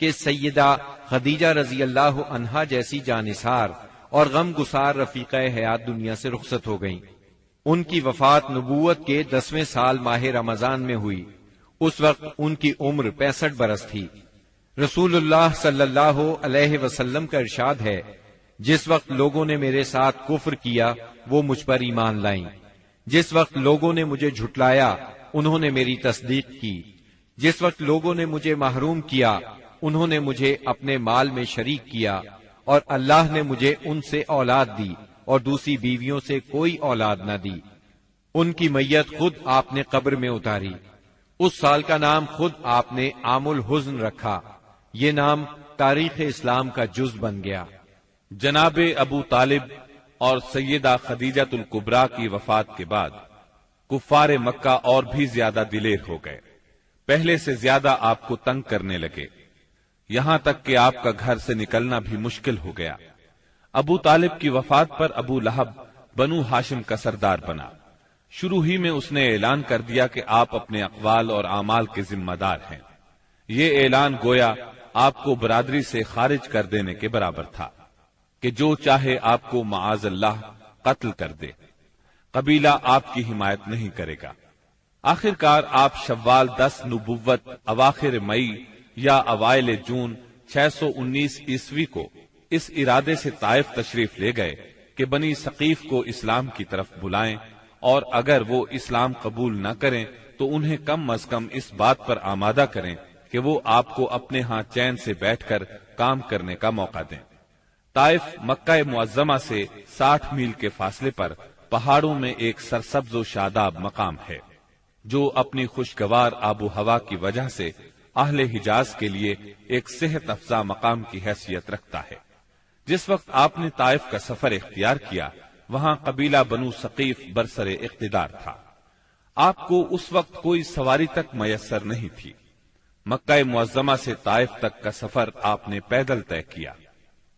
کہ سیدہ خدیجہ رضی اللہ عنہا جیسی جانثار اور غم گسار رفیقہ حیات دنیا سے رخصت ہو گئیں۔ ان کی وفات نبوت کے 10ویں سال ماہ رمضان میں ہوئی۔ اس وقت ان کی عمر 65 برس تھی۔ رسول اللہ صلی اللہ علیہ وسلم کا ارشاد ہے، جس وقت لوگوں نے میرے ساتھ کفر کیا وہ مجھ پر ایمان لائیں، جس وقت لوگوں نے مجھے جھٹلایا انہوں نے میری تصدیق کی، جس وقت لوگوں نے مجھے محروم کیا انہوں نے مجھے اپنے مال میں شریک کیا، اور اللہ نے مجھے ان سے اولاد دی اور دوسری بیویوں سے کوئی اولاد نہ دی۔ ان کی میت خود آپ نے قبر میں اتاری۔ اس سال کا نام خود آپ نے عام الحزن رکھا۔ یہ نام تاریخ اسلام کا جز بن گیا۔ جناب ابو طالب اور سیدہ خدیجۃ الکبریٰ کی وفات کے بعد کفار مکہ اور بھی زیادہ دلیر ہو گئے، پہلے سے زیادہ آپ کو تنگ کرنے لگے، یہاں تک کہ آپ کا گھر سے نکلنا بھی مشکل ہو گیا۔ ابو طالب کی وفات پر ابو لہب بنو ہاشم کا سردار بنا۔ شروع ہی میں اس نے اعلان کر دیا کہ آپ اپنے اقوال اور اعمال کے ذمہ دار ہیں۔ یہ اعلان گویا آپ کو برادری سے خارج کر دینے کے برابر تھا کہ جو چاہے آپ کو معاذ اللہ قتل کر دے، قبیلہ آپ کی حمایت نہیں کرے گا۔ آخرکار آپ شوال 10 نبوت اواخر مئی یا اوائل جون 619 عیسوی کو اس ارادے سے طائف تشریف لے گئے کہ بنی ثقیف کو اسلام کی طرف بلائیں، اور اگر وہ اسلام قبول نہ کریں تو انہیں کم از کم اس بات پر آمادہ کریں کہ وہ آپ کو اپنے ہاں چین سے بیٹھ کر کام کرنے کا موقع دیں۔ طائف مکہ معظمہ سے 60 میل کے فاصلے پر پہاڑوں میں ایک سرسبز و شاداب مقام ہے، جو اپنی خوشگوار آب و ہوا کی وجہ سے اہل حجاز کے لیے ایک صحت افزا مقام کی حیثیت رکھتا ہے۔ جس وقت آپ نے طائف کا سفر اختیار کیا، وہاں قبیلہ بنو ثقیف برسر اقتدار تھا۔ آپ کو اس وقت کوئی سواری تک میسر نہیں تھی۔ مکہ معظمہ سے طائف تک کا سفر آپ نے پیدل طے کیا۔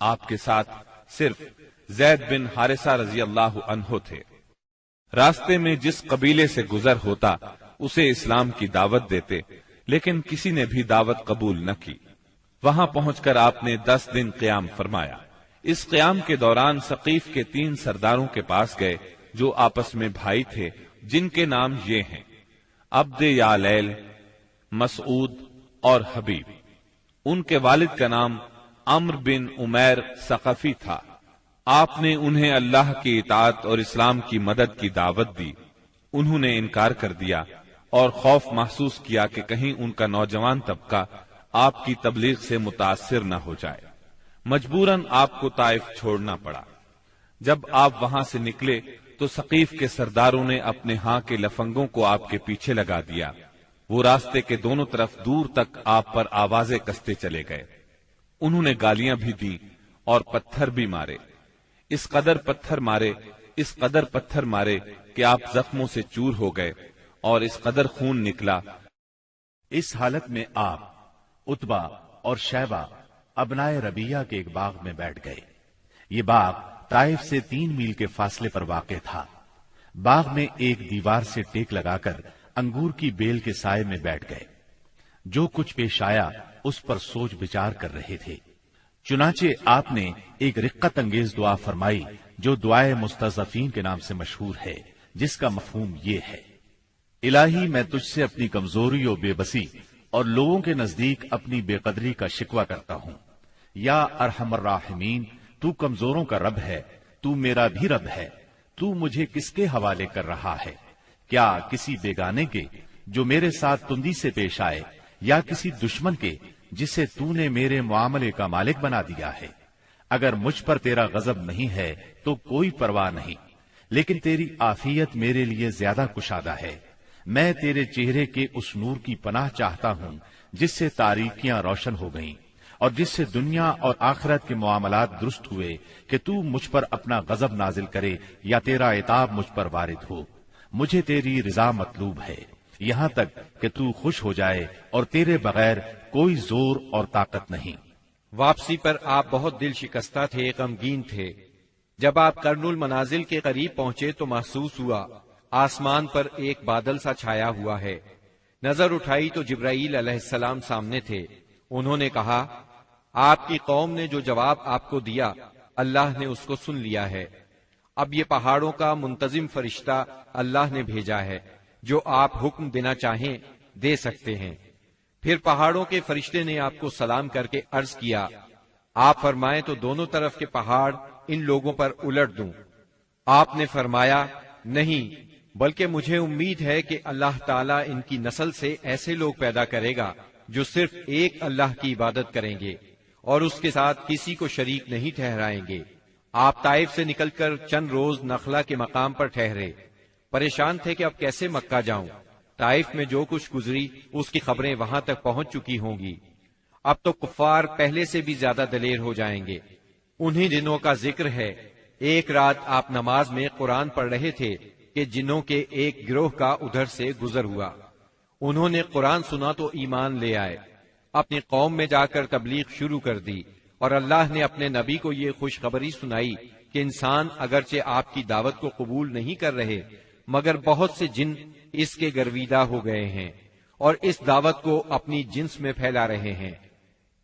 آپ کے ساتھ صرف زید بن حارثہ رضی اللہ عنہ تھے۔ راستے میں جس قبیلے سے گزر ہوتا اسے اسلام کی دعوت دیتے، لیکن کسی نے بھی دعوت قبول نہ کی۔ وہاں پہنچ کر آپ نے 10 دن قیام فرمایا۔ اس قیام کے دوران ثقیف کے 3 سرداروں کے پاس گئے جو آپس میں بھائی تھے، جن کے نام یہ ہیں: عبد یالیل، مسعود اور حبیب۔ ان کے والد کا نام عمرو بن عمیر ثقفی تھا۔ آپ نے انہیں اللہ کی اطاعت اور اسلام کی مدد کی دعوت دی۔ انہوں نے انکار کر دیا اور خوف محسوس کیا کہ کہیں ان کا نوجوان طبقہ آپ کی تبلیغ سے متاثر نہ ہو جائے۔ مجبوراً آپ کو طائف چھوڑنا پڑا۔ جب آپ وہاں سے نکلے تو ثقیف کے سرداروں نے اپنے ہاں کے لفنگوں کو آپ کے پیچھے لگا دیا۔ وہ راستے کے دونوں طرف دور تک آپ پر آوازیں کستے چلے گئے۔ انہوں نے گالیاں بھی دی اور پتھر بھی مارے۔ اس قدر پتھر مارے کہ آپ زخموں سے چور ہو گئے اور اس قدر خون نکلا۔ اس حالت میں آپ عتبہ اور شیبہ ابنائے ربیہ کے ایک باغ میں بیٹھ گئے۔ یہ باغ طائف سے 3 میل کے فاصلے پر واقع تھا۔ باغ میں ایک دیوار سے ٹیک لگا کر انگور کی بیل کے سائے میں بیٹھ گئے۔ جو کچھ پیش آیا اس پر سوچ بچار کر رہے تھے۔ چنانچہ آپ نے ایک رقت انگیز دعا فرمائی جو دعائے مستضعفین کے نام سے مشہور ہے، جس کا مفہوم یہ ہے: الہی میں تجھ سے اپنی کمزوری و بے بسی اور لوگوں کے نزدیک اپنی بے قدری کا شکوہ کرتا ہوں۔ یا ارحم الراحمین، تو کمزوروں کا رب ہے، تو میرا بھی رب ہے۔ تو مجھے کس کے حوالے کر رہا ہے؟ کیا کسی بیگانے کے جو میرے ساتھ تندی سے پیش آئے، یا کسی دشمن کے جسے تو نے میرے معاملے کا مالک بنا دیا ہے؟ اگر مجھ پر تیرا غضب نہیں ہے تو کوئی پرواہ نہیں، لیکن تیری عافیت میرے لیے زیادہ کشادہ ہے۔ میں تیرے چہرے کے اس نور کی پناہ چاہتا ہوں جس سے تاریکیاں روشن ہو گئیں اور جس سے دنیا اور آخرت کے معاملات درست ہوئے، کہ تو مجھ پر اپنا غضب نازل کرے یا تیرا عتاب مجھ پر وارد ہو۔ مجھے تیری رضا مطلوب ہے، یہاں تک کہ تو خوش ہو جائے، اور تیرے بغیر کوئی زور اور طاقت نہیں۔ واپسی پر آپ بہت دل شکستہ تھے، غمگین تھے۔ جب آپ قرن المنازل کے قریب پہنچے تو محسوس ہوا آسمان پر ایک بادل سا چھایا ہوا ہے۔ نظر اٹھائی تو جبرائیل علیہ السلام سامنے تھے۔ انہوں نے کہا آپ کی قوم نے جو جواب آپ کو دیا اللہ نے اس کو سن لیا ہے، اب یہ پہاڑوں کا منتظم فرشتہ اللہ نے بھیجا ہے، جو آپ حکم دینا چاہیں دے سکتے ہیں۔ پھر پہاڑوں کے فرشتے نے آپ کو سلام کر کے عرض کیا آپ فرمائیں تو دونوں طرف کے پہاڑ ان لوگوں پر الٹ دوں۔ آپ نے فرمایا نہیں، بلکہ مجھے امید ہے کہ اللہ تعالیٰ ان کی نسل سے ایسے لوگ پیدا کرے گا جو صرف ایک اللہ کی عبادت کریں گے اور اس کے ساتھ کسی کو شریک نہیں ٹھہرائیں گے۔ آپ طائف سے نکل کر چند روز نخلا کے مقام پر ٹھہرے، پریشان تھے کہ اب کیسے مکہ جاؤں۔ طائف میں جو کچھ گزری اس کی خبریں وہاں تک پہنچ چکی ہوں گی۔ اب تو کفار پہلے سے بھی زیادہ دلیر ہو جائیں گے۔ انہی دنوں کا ذکر ہے، ایک رات آپ نماز میں قرآن پڑھ رہے تھے کہ جنوں کے ایک گروہ کا ادھر سے گزر ہوا۔ انہوں نے قرآن سنا تو ایمان لے آئے، اپنی قوم میں جا کر تبلیغ شروع کر دی، اور اللہ نے اپنے نبی کو یہ خوشخبری سنائی کہ انسان اگرچہ آپ کی دعوت کو قبول نہیں کر رہے مگر بہت سے جن اس کے گرویدہ ہو گئے ہیں اور اس دعوت کو اپنی جنس میں پھیلا رہے ہیں۔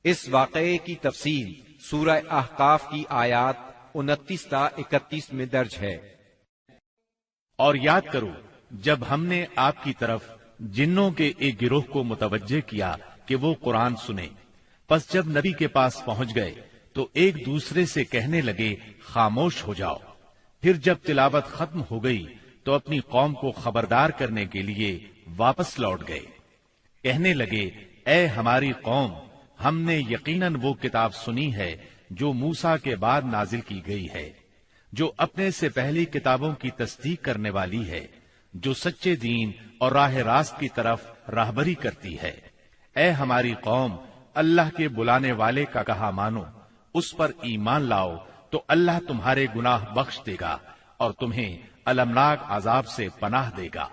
اس واقعے کی تفصیل سورہ احقاف کی آیات 29 تا 31 میں درج ہے۔ اور یاد کرو جب ہم نے آپ کی طرف جنوں کے ایک گروہ کو متوجہ کیا کہ وہ قرآن سنیں، پس جب نبی کے پاس پہنچ گئے تو ایک دوسرے سے کہنے لگے خاموش ہو جاؤ۔ پھر جب تلاوت ختم ہو گئی تو اپنی قوم کو خبردار کرنے کے لیے واپس لوٹ گئے، کہنے لگے اے ہماری قوم، ہم نے یقیناً وہ کتاب سنی ہے جو موسیٰ کے بعد نازل کی گئی ہے، جو اپنے سے پہلی کتابوں کی تصدیق کرنے والی ہے، جو سچے دین اور راہ راست کی طرف راہبری کرتی ہے۔ اے ہماری قوم، اللہ کے بلانے والے کا کہا مانو، اس پر ایمان لاؤ تو اللہ تمہارے گناہ بخش دے گا اور تمہیں المناک عذاب سے پناہ دے گا۔